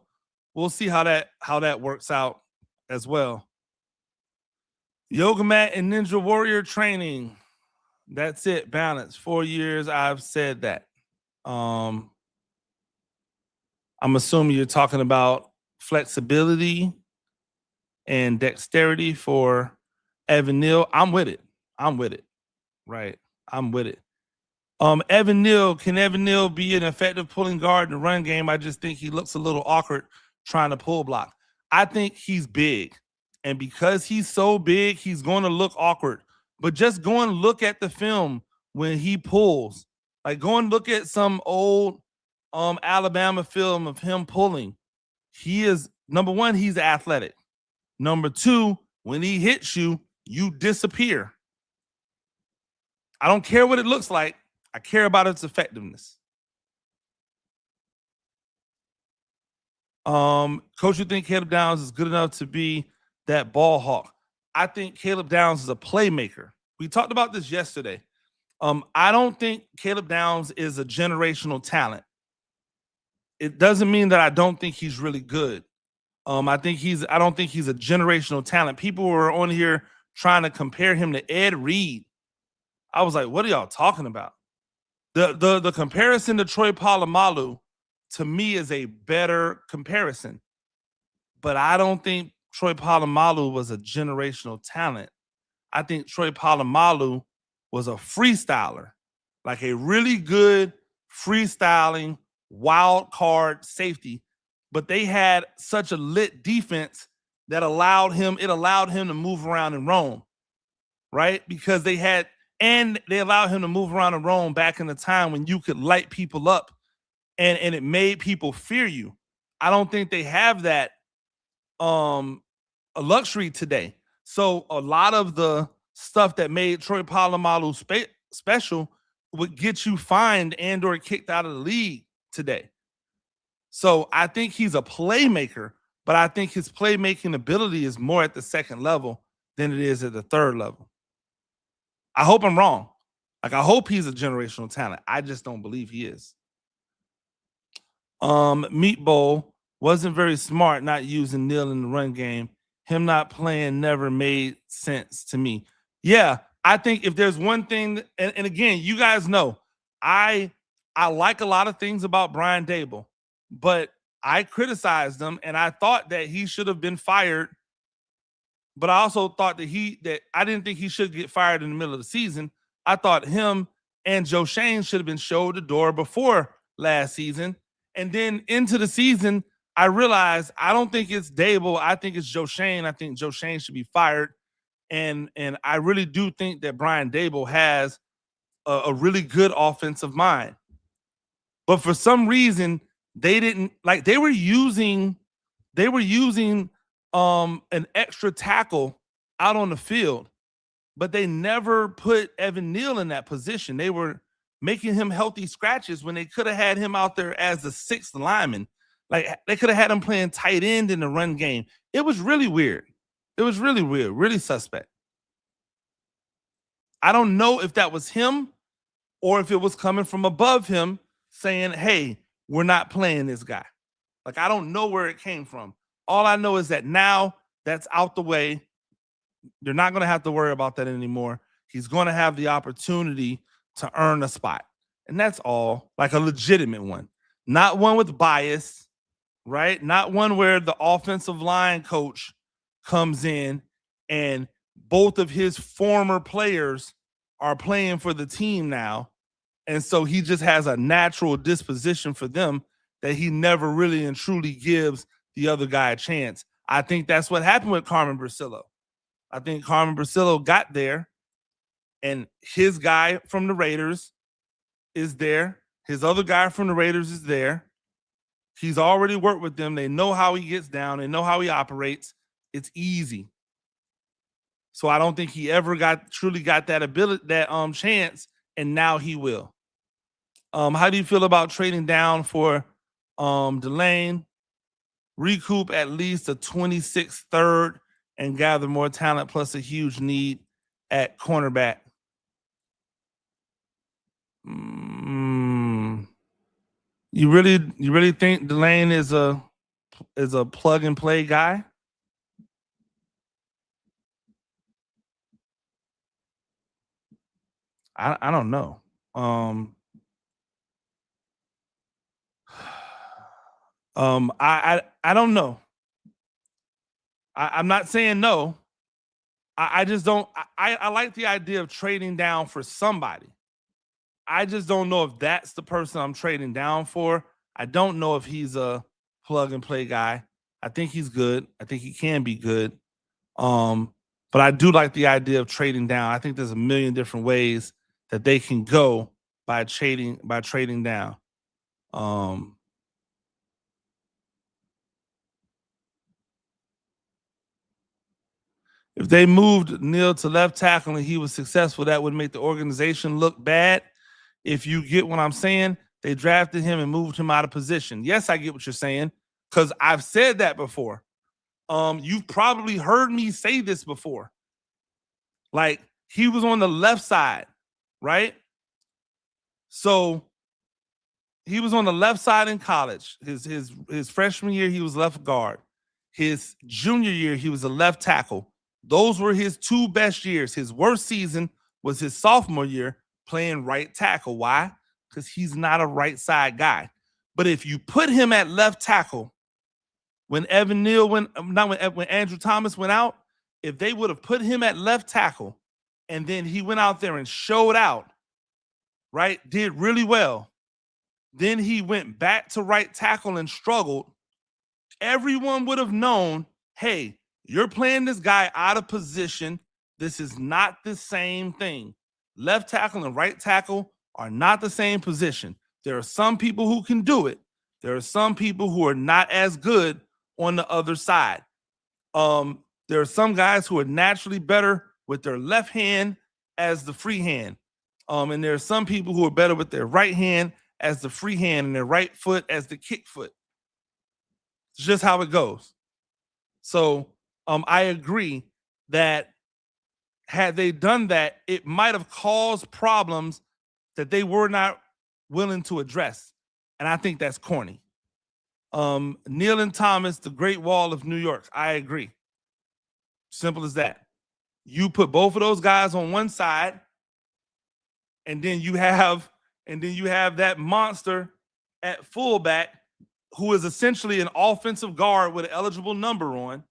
we'll see how that works out as well. Yoga mat and Ninja Warrior training. That's it. Balance. 4 years. I've said that. I'm assuming you're talking about flexibility and dexterity for Evan Neal. I'm with it. Right. I'm with it. Evan Neal, can Evan Neal be an effective pulling guard in the run game? I just think he looks a little awkward trying to pull block. I think he's big. And because he's so big, he's going to look awkward. But just go and look at the film when he pulls. Like, go and look at some old Alabama film of him pulling. He is, number one, he's athletic. Number two, when he hits you, you disappear. I don't care what it looks like. I care about its effectiveness. Coach, you think Caleb Downs is good enough to be that ball hawk? I think Caleb Downs is a playmaker. We talked about this yesterday. I don't think Caleb Downs is a generational talent. It doesn't mean that I don't think he's really good. I don't think he's a generational talent. People were on here trying to compare him to Ed Reed. I was like, what are y'all talking about? The comparison to Troy Polamalu, to me, is a better comparison. But I don't think Troy Polamalu was a generational talent. I think Troy Polamalu was a freestyler, like a really good freestyling wild card safety. But they had such a lit defense that allowed him to move around and roam, right? Because they allowed him to move around and roam back in the time when you could light people up and it made people fear you. I don't think they have that a luxury today. So a lot of the stuff that made Troy Polamalu special would get you fined and or kicked out of the league today. So I think he's a playmaker, but I think his playmaking ability is more at the second level than it is at the third level. I hope I'm wrong. Like, I hope he's a generational talent. I just don't believe he is. Meatball wasn't very smart not using Neal in the run game. Him not playing never made sense to me. Yeah, I think if there's one thing, and again, you guys know, I like a lot of things about Brian Daboll, but I criticized him and I thought that he should have been fired. But I also thought that I didn't think he should get fired in the middle of the season. I thought him and Joe Shane should have been showed the door before last season. And then into the season, I realized I don't think it's Daboll. I think it's Joe Shane. I think Joe Shane should be fired. And I really do think that Brian Daboll has a really good offensive mind. But for some reason, they didn't, like, they were using an extra tackle out on the field, but they never put Evan Neal in that position. They were making him healthy scratches when they could have had him out there as the sixth lineman. Like they could have had him playing tight end in the run game. It was really weird. It was really weird, really suspect. I don't know if that was him or if it was coming from above him saying, hey, we're not playing this guy. Like, I don't know where it came from. All I know is that now that's out the way. You're not going to have to worry about that anymore. He's going to have the opportunity to earn a spot. And that's all, like a legitimate one, not one with bias, right? Not one where the offensive line coach comes in and both of his former players are playing for the team now. And so he just has a natural disposition for them that he never really and truly gives the other guy a chance. I think that's what happened with Carmen Brasillo. I think Carmen Brasillo got there and his guy from the Raiders is there. His other guy from the Raiders is there. He's already worked with them. They know how he gets down. They know how he operates. It's easy. So I don't think he ever truly got that ability, that chance, and now he will. How do you feel about trading down for Delane, recoup at least a 26th third, and gather more talent plus a huge need at cornerback? You really think Delane is a plug and play guy? I don't know. I don't know. I'm not saying no. I just don't. I like the idea of trading down for somebody. I just don't know if that's the person I'm trading down for. I don't know if he's a plug and play guy. I think he's good. I think he can be good. But I do like the idea of trading down. I think there's a million different ways that they can go by trading down. If they moved Neal to left tackle and he was successful, that would make the organization look bad. If you get what I'm saying, they drafted him and moved him out of position. Yes, I get what you're saying because I've said that before. You've probably heard me say this before. Like he was on the left side, right? So he was on the left side in college. His freshman year, he was left guard. His junior year, he was a left tackle. Those were his two best years. His worst season was his sophomore year playing right tackle. Why? Because he's not a right side guy. But if you put him at left tackle, when Evan Neal when Andrew Thomas went out, if they would have put him at left tackle and then he went out there and showed out, right? Did really well. Then he went back to right tackle and struggled. Everyone would have known, hey, you're playing this guy out of position. This is not the same thing. Left tackle and right tackle are not the same position. There are some people who can do it. There are some people who are not as good on the other side. There are some guys who are naturally better with their left hand as the free hand. And there are some people who are better with their right hand as the free hand and their right foot as the kick foot. It's just how it goes. So I agree that had they done that, it might have caused problems that they were not willing to address. And I think that's corny. Neal and Thomas, the Great Wall of New York. I agree. Simple as that. You put both of those guys on one side, and then you have that monster at fullback who is essentially an offensive guard with an eligible number on,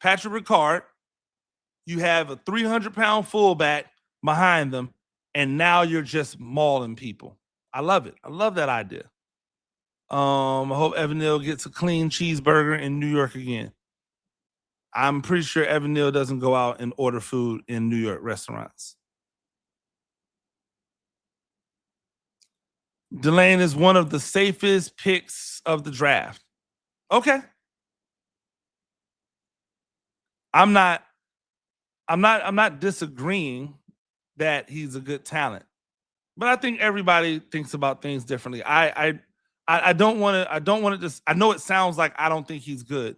Patrick Ricard. You have a 300-pound fullback behind them, and now you're just mauling people. I love it. I love that idea. I hope Evan Neal gets a clean cheeseburger in New York again. I'm pretty sure Evan Neal doesn't go out and order food in New York restaurants. Delane is one of the safest picks of the draft. Okay. I'm not disagreeing that he's a good talent, but I think everybody thinks about things differently. I don't want to. I don't want it to. I know it sounds like I don't think he's good,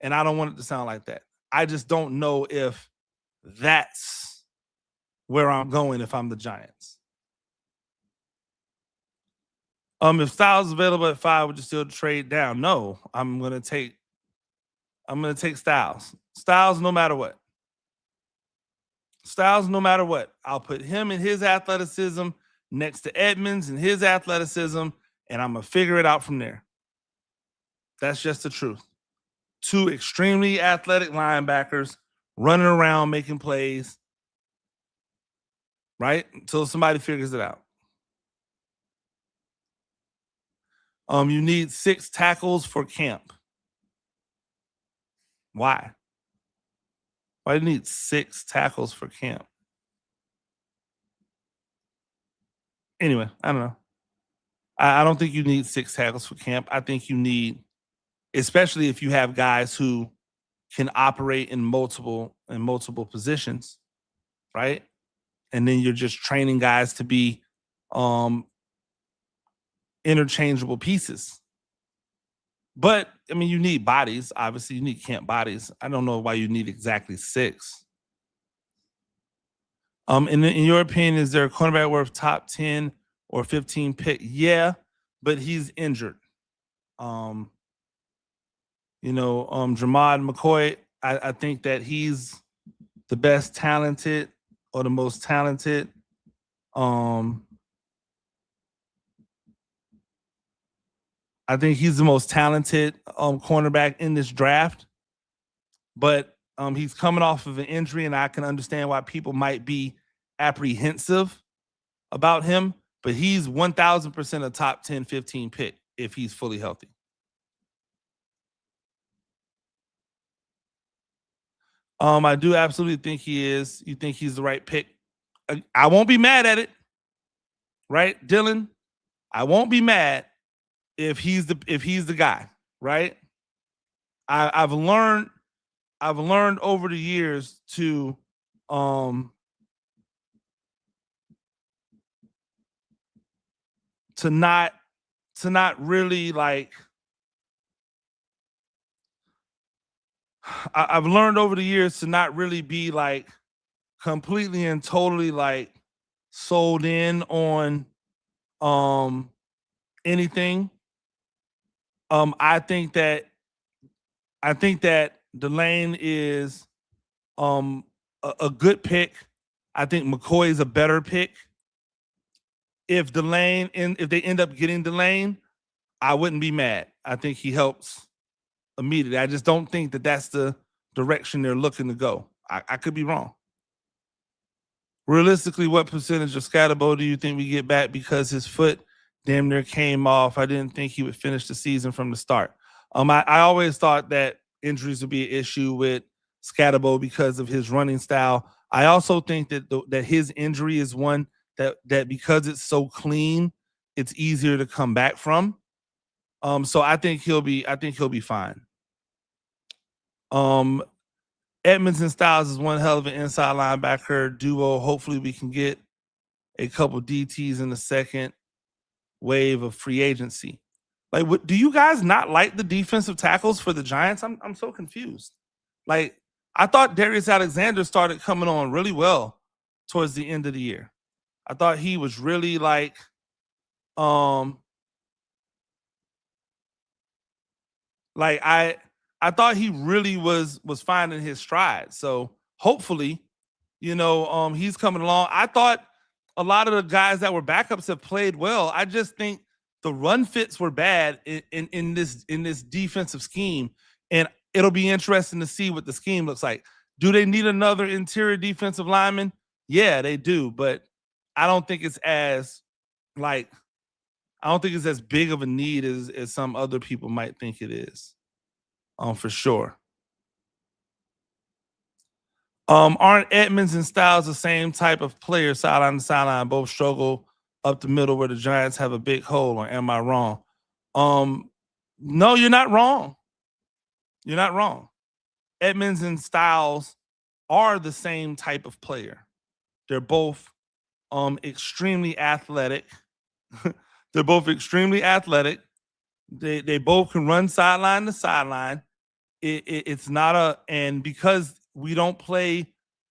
and I don't want it to sound like that. I just don't know if that's where I'm going if I'm the Giants. If Styles is available at 5, would you still trade down? No, I'm gonna take Styles. Styles, no matter what. Styles, no matter what. I'll put him and his athleticism next to Edmonds and his athleticism, and I'm gonna figure it out from there. That's just the truth. 2 extremely athletic linebackers running around making plays, right? Until somebody figures it out. You need 6 tackles for camp. Why? Why do you need 6 tackles for camp? Anyway, I don't know. I don't think you need 6 tackles for camp. I think you need, especially if you have guys who can operate in multiple positions, right? And then you're just training guys to be interchangeable pieces. But I mean, you need bodies. Obviously, you need camp bodies. I don't know why you need exactly 6. In your opinion, is there a cornerback worth top 10 or 15 pick? Yeah, but he's injured. Dramad McCoy, I think that he's the best talented or the most talented. I think he's the most talented cornerback in this draft, but he's coming off of an injury, and I can understand why people might be apprehensive about him, but he's 1,000% a top 10, 15 pick if he's fully healthy. I do absolutely think he is. You think he's the right pick? I won't be mad at it, right, Dylan? I won't be mad if he's the guy, right? I've learned over the years to not really like. I've learned over the years to not really be like completely and totally like sold in on anything. I think that Delane is a good pick. I think McCoy is a better pick. If they end up getting Delane, I wouldn't be mad. I think he helps immediately. I just don't think that that's the direction they're looking to go. I could be wrong. Realistically, what percentage of Scatterbo do you think we get back because his foot damn near came off? I didn't think he would finish the season from the start. I always thought that injuries would be an issue with Scatterbo because of his running style. I also think that that his injury is one that because it's so clean, it's easier to come back from. So I think he'll be fine. Edmonds and Styles is one hell of an inside linebacker duo. Hopefully we can get a couple DTs in the second wave of free agency. Like, do you guys not like the defensive tackles for the Giants? I'm so confused. Like, I thought Darius Alexander started coming on really well towards the end of the year. I thought he was really like, I thought he really was finding his stride. So hopefully, he's coming along. I thought a lot of the guys that were backups have played well. I just think the run fits were bad in this defensive scheme, and it'll be interesting to see what the scheme looks like. Do they need another interior defensive lineman? Yeah, they do, but I don't think it's as big of a need as some other people might think it is. For sure. Aren't Edmonds and Styles the same type of player, sideline to sideline, both struggle up the middle where the Giants have a big hole, or am I wrong? No, you're not wrong. You're not wrong. Edmonds and Styles are the same type of player. They're both extremely athletic. They're both extremely athletic. They both can run sideline to sideline. It's not a, and because we don't play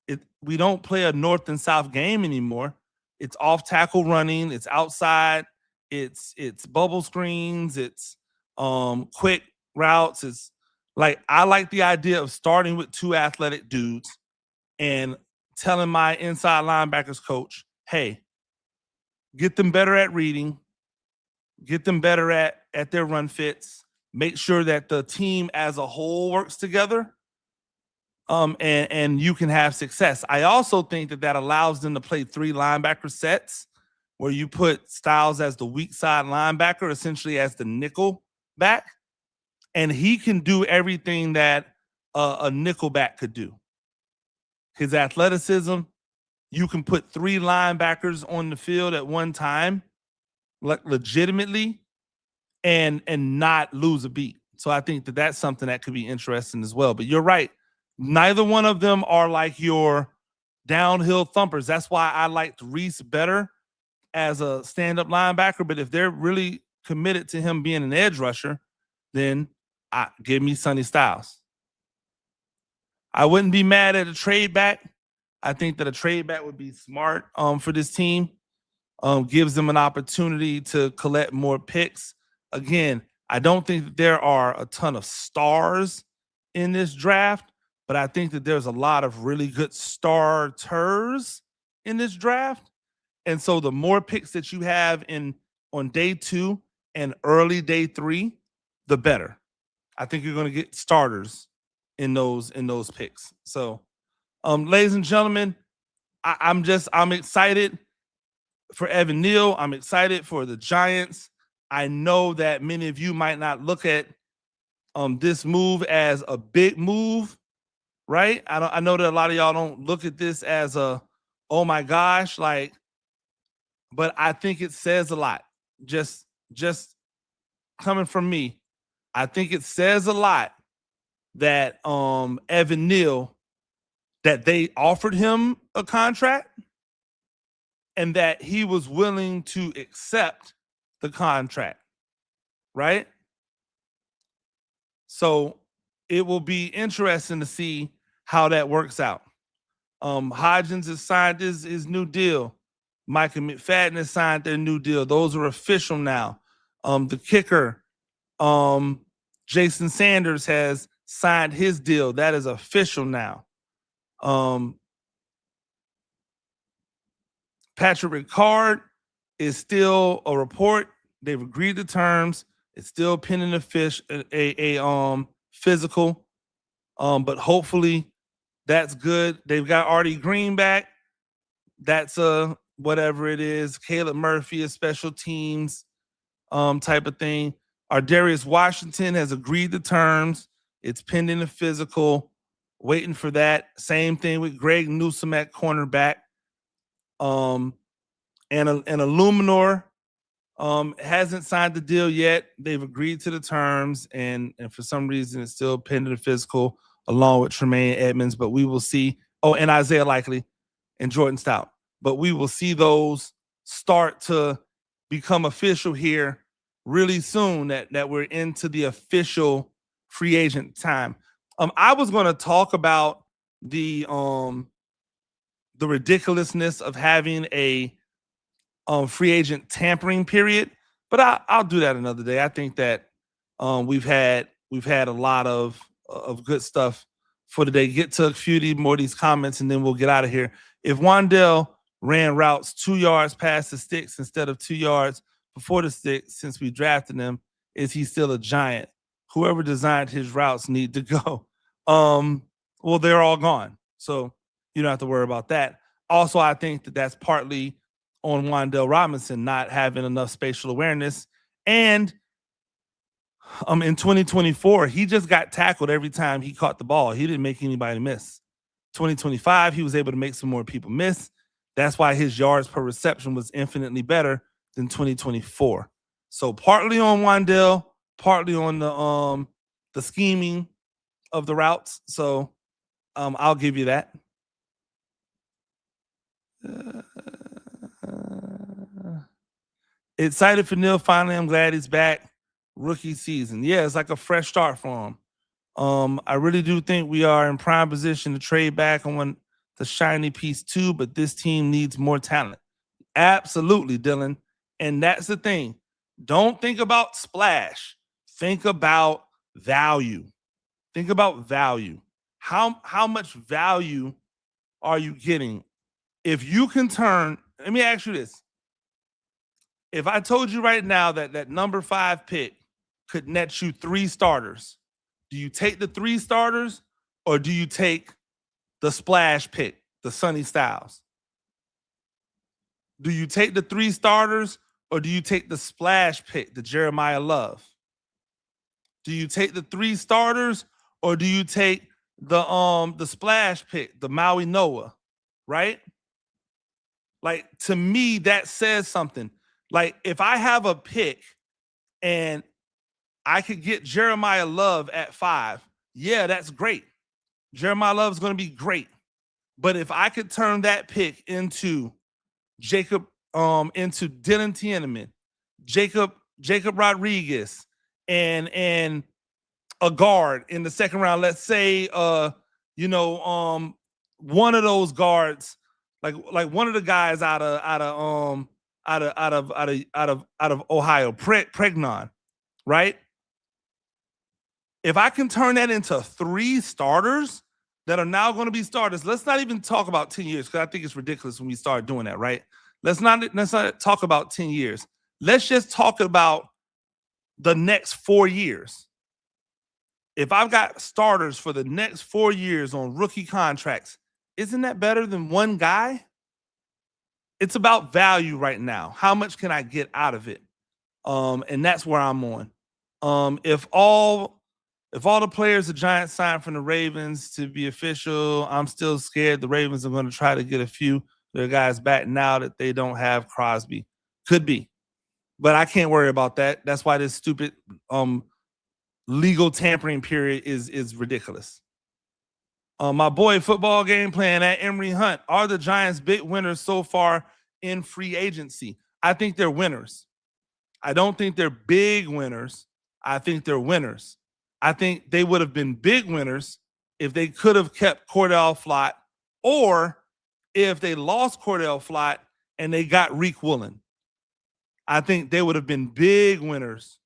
a north and south game anymore. It's off tackle running, it's outside, it's bubble screens, it's quick routes. It's like, I like the idea of starting with two athletic dudes and telling my inside linebackers coach, hey, get them better at reading, get them better at their run fits, make sure that the team as a whole works together, and you can have success. I also think that allows them to play 3 linebacker sets where you put Styles as the weak side linebacker, essentially as the nickel back, and he can do everything that a nickel back could do. His athleticism, you can put 3 linebackers on the field at one time, legitimately, and not lose a beat. So I think that that's something that could be interesting as well. But you're right. Neither one of them are like your downhill thumpers. That's why I liked Reese better as a stand-up linebacker. But if they're really committed to him being an edge rusher, then give me Sonny Styles. I wouldn't be mad at a trade back. I think that a trade back would be smart for this team. Gives them an opportunity to collect more picks. Again, I don't think that there are a ton of stars in this draft, but I think that there's a lot of really good starters in this draft. And so the more picks that you have on day 2 and early day 3, the better. I think you're going to get starters in those picks. So, ladies and gentlemen, I'm excited for Evan Neal. I'm excited for the Giants. I know that many of you might not look at this move as a big move, right? I know that a lot of y'all don't look at this as a, oh my gosh, like, but I think it says a lot. Just coming from me, I think it says a lot that Evan Neal, that they offered him a contract and that he was willing to accept the contract, right? So it will be interesting to see how that works out. Hodgins has signed his new deal. Micah McFadden has signed their new deal. Those are official now. The kicker, Jason Sanders, has signed his deal. That is official now. Patrick Ricard is still a report. They've agreed to terms. It's still pending a physical. But hopefully that's good. They've got Artie Green back. That's whatever it is. Caleb Murphy, a special teams type of thing. Ardarius Washington has agreed to terms. It's pending a physical. Waiting for that. Same thing with Greg Newsome at cornerback. And Illuminor hasn't signed the deal yet. They've agreed to the terms, and for some reason it's still pending a physical along with Tremaine Edmonds, but we will see. Oh, and Isaiah Likely and Jordan Stout. But we will see those start to become official here really soon, that we're into the official free agent time. I was going to talk about the ridiculousness of having a free agent tampering period, but I'll do that another day. I think that we've had a lot of good stuff for today. Get to a few more of these comments, and then we'll get out of here. If Wandell ran routes 2 yards past the sticks instead of 2 yards before the sticks since we drafted him, is he still a Giant? Whoever designed his routes need to go. Well, they're all gone, so you don't have to worry about that. Also, I think that that's partly on Wandell Robinson not having enough spatial awareness. And in 2024, he just got tackled every time he caught the ball. He didn't make anybody miss. 2025, he was able to make some more people miss. That's why his yards per reception was infinitely better than 2024. So partly on Wandell, partly on the scheming of the routes. So I'll give you that. Excited for Neal finally. I'm glad he's back. Rookie season. Yeah, it's like a fresh start for him. I really do think we are in prime position to trade back on the shiny piece too, but this team needs more talent. Absolutely, Dylan. And that's the thing. Don't think about splash. Think about value. Think about value. How much value are you getting? If you can turn, let me ask you this. If I told you right now that number 5 pick could net you 3 starters, do you take the 3 starters or do you take the splash pick, the Sonny Styles? Do you take the 3 starters or do you take the splash pick, the Jeremiah Love? Do you take the 3 starters or do you take the splash pick, the Maui Noah, right? Like, to me, that says something. Like, if I have a pick and I could get Jeremiah Love at 5, yeah, that's great. Jeremiah Love is going to be great. But if I could turn that pick into into Dylan Tiedemann, Jacob Rodriguez, and a guard in the second round, let's say one of those guards, like one of the guys out of Ohio, Pregnon, right? If I can turn that into 3 starters that are now going to be starters, let's not even talk about 10 years because I think it's ridiculous when we start doing that, right? Let's not talk about 10 years. Let's just talk about the next 4 years. If I've got starters for the next 4 years on rookie contracts, isn't that better than one guy? It's about value right now. How much can I get out of it? And that's where I'm on. If all the players the Giants signed from the Ravens to be official, I'm still scared the Ravens are going to try to get a few of their guys back now that they don't have Crosby. Could be. But I can't worry about that. That's why this stupid legal tampering period is ridiculous. My boy football game plan at Emory Hunt. Are the Giants big winners so far in free agency? I think they're winners. I don't think they're big winners. I think they're winners. I think they would have been big winners if they could have kept Cordell Flott, or if they lost Cordell Flott and they got Reek Woolen. I think they would have been big winners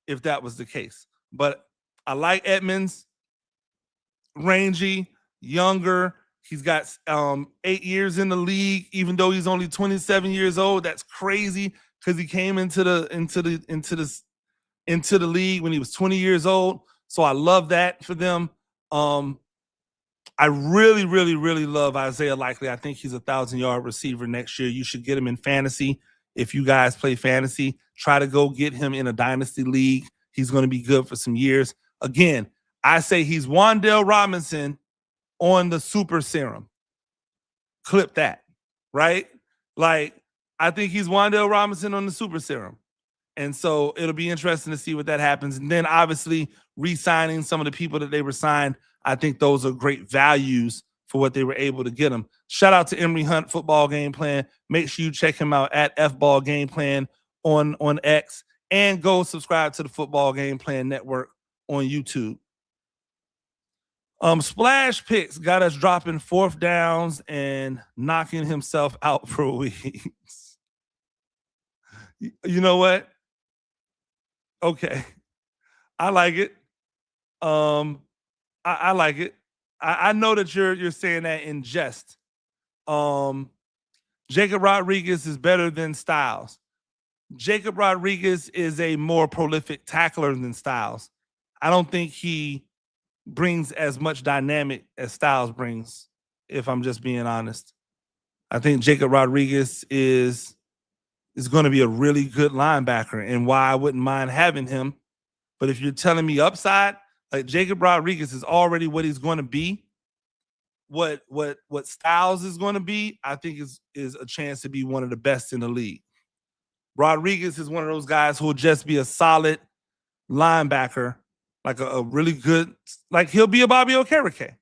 if that was the case. But I like Edmonds, rangy, younger. He's got 8 years in the league, even though he's only 27 years old. That's crazy because he came into the league when he was 20 years old. So I love that for them. I really, really, really love Isaiah Likely. I think he's a 1,000-yard receiver next year. You should get him in fantasy. If you guys play fantasy, try to go get him in a dynasty league. He's going to be good for some years. Again, I say he's Wan'Dale Robinson on the super serum. Clip that, right? Like, I think he's Wan'Dale Robinson on the super serum. And so it'll be interesting to see what that happens. And then obviously re-signing some of the people that they were signed. I think those are great values for what they were able to get them. Shout out to Emory Hunt Football Game Plan. Make sure you check him out at FBall Game Plan on X, and go subscribe to the Football Game Plan Network on YouTube. Splash picks got us dropping 4th downs and knocking himself out for weeks. You know what? Okay. I like it. I like it. I know that you're saying that in jest. Jacob Rodriguez is better than Styles. Jacob Rodriguez is a more prolific tackler than Styles. I don't think he brings as much dynamic as Styles brings, if I'm just being honest. I think Jacob Rodriguez is going to be a really good linebacker, and why I wouldn't mind having him. But if you're telling me upside, like Jacob Rodriguez is already what he's going to be, what Styles is going to be, I think is a chance to be one of the best in the league. Rodriguez is one of those guys who will just be a solid linebacker, like a really good, like he'll be a Bobby Okereke.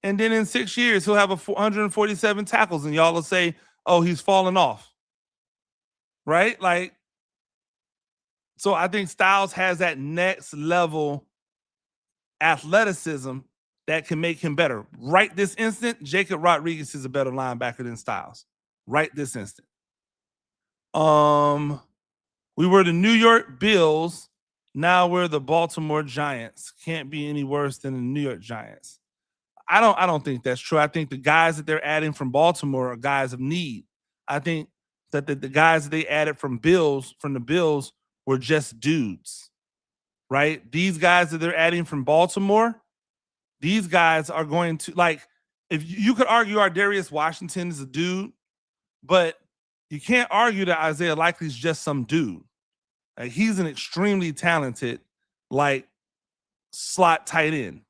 And then in 6 years, he'll have 147 tackles, and y'all will say, oh, he's falling off. Right? Like, so I think Styles has that next level athleticism that can make him better. Right this instant, Jacob Rodriguez is a better linebacker than Styles. Right this instant. We were the New York Bills. Now we're the Baltimore Giants. Can't be any worse than the New York Giants. I don't think that's true. I think the guys that they're adding from Baltimore are guys of need. I think that the guys that they added from the Bills were just dudes. Right? These guys that they're adding from Baltimore, these guys are going to, like, if you could argue Ardarius Washington is a dude, but you can't argue that Isaiah Likely is just some dude. Like, he's an extremely talented, like, slot tight end.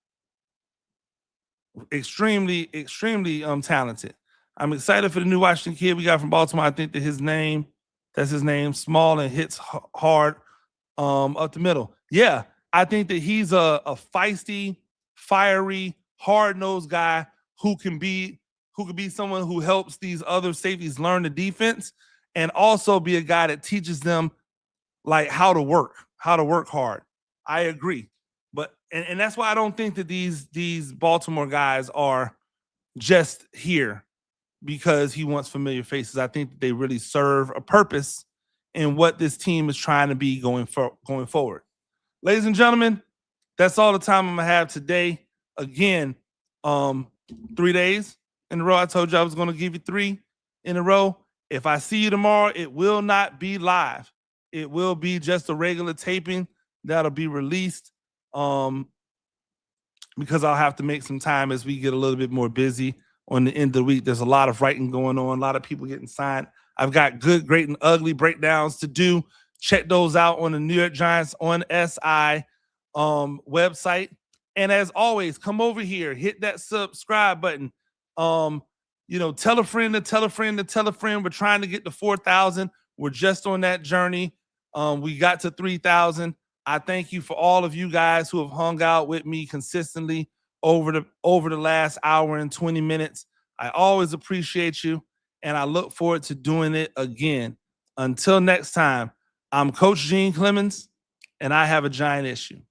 Extremely talented. I'm excited for the new Washington kid we got from Baltimore. I think that that's his name, small and hits hard up the middle. Yeah, I think that he's a feisty, fiery, hard-nosed guy who can be someone who helps these other safeties learn the defense, and also be a guy that teaches them like how to work hard. I agree. But and that's why I don't think that these Baltimore guys are just here because he wants familiar faces. I think that they really serve a purpose in what this team is trying to be going forward. Ladies and gentlemen, that's all the time I'm gonna have today. Again, 3 days in a row. I told you I was gonna give you 3 in a row. If I see you tomorrow, it will not be live. It will be just a regular taping that'll be released. Because I'll have to make some time as we get a little bit more busy on the end of the week. There's a lot of writing going on, a lot of people getting signed. I've got good, great, and ugly breakdowns to do. Check those out on the New York Giants on SI website. And as always, come over here, hit that subscribe button. Tell a friend to tell a friend to tell a friend. We're trying to get to 4,000. We're just on that journey. We got to 3,000. I thank you for all of you guys who have hung out with me consistently over the last hour and 20 minutes. I always appreciate you, and I look forward to doing it again. Until next time, I'm Coach Gene Clemons, and I have a giant issue.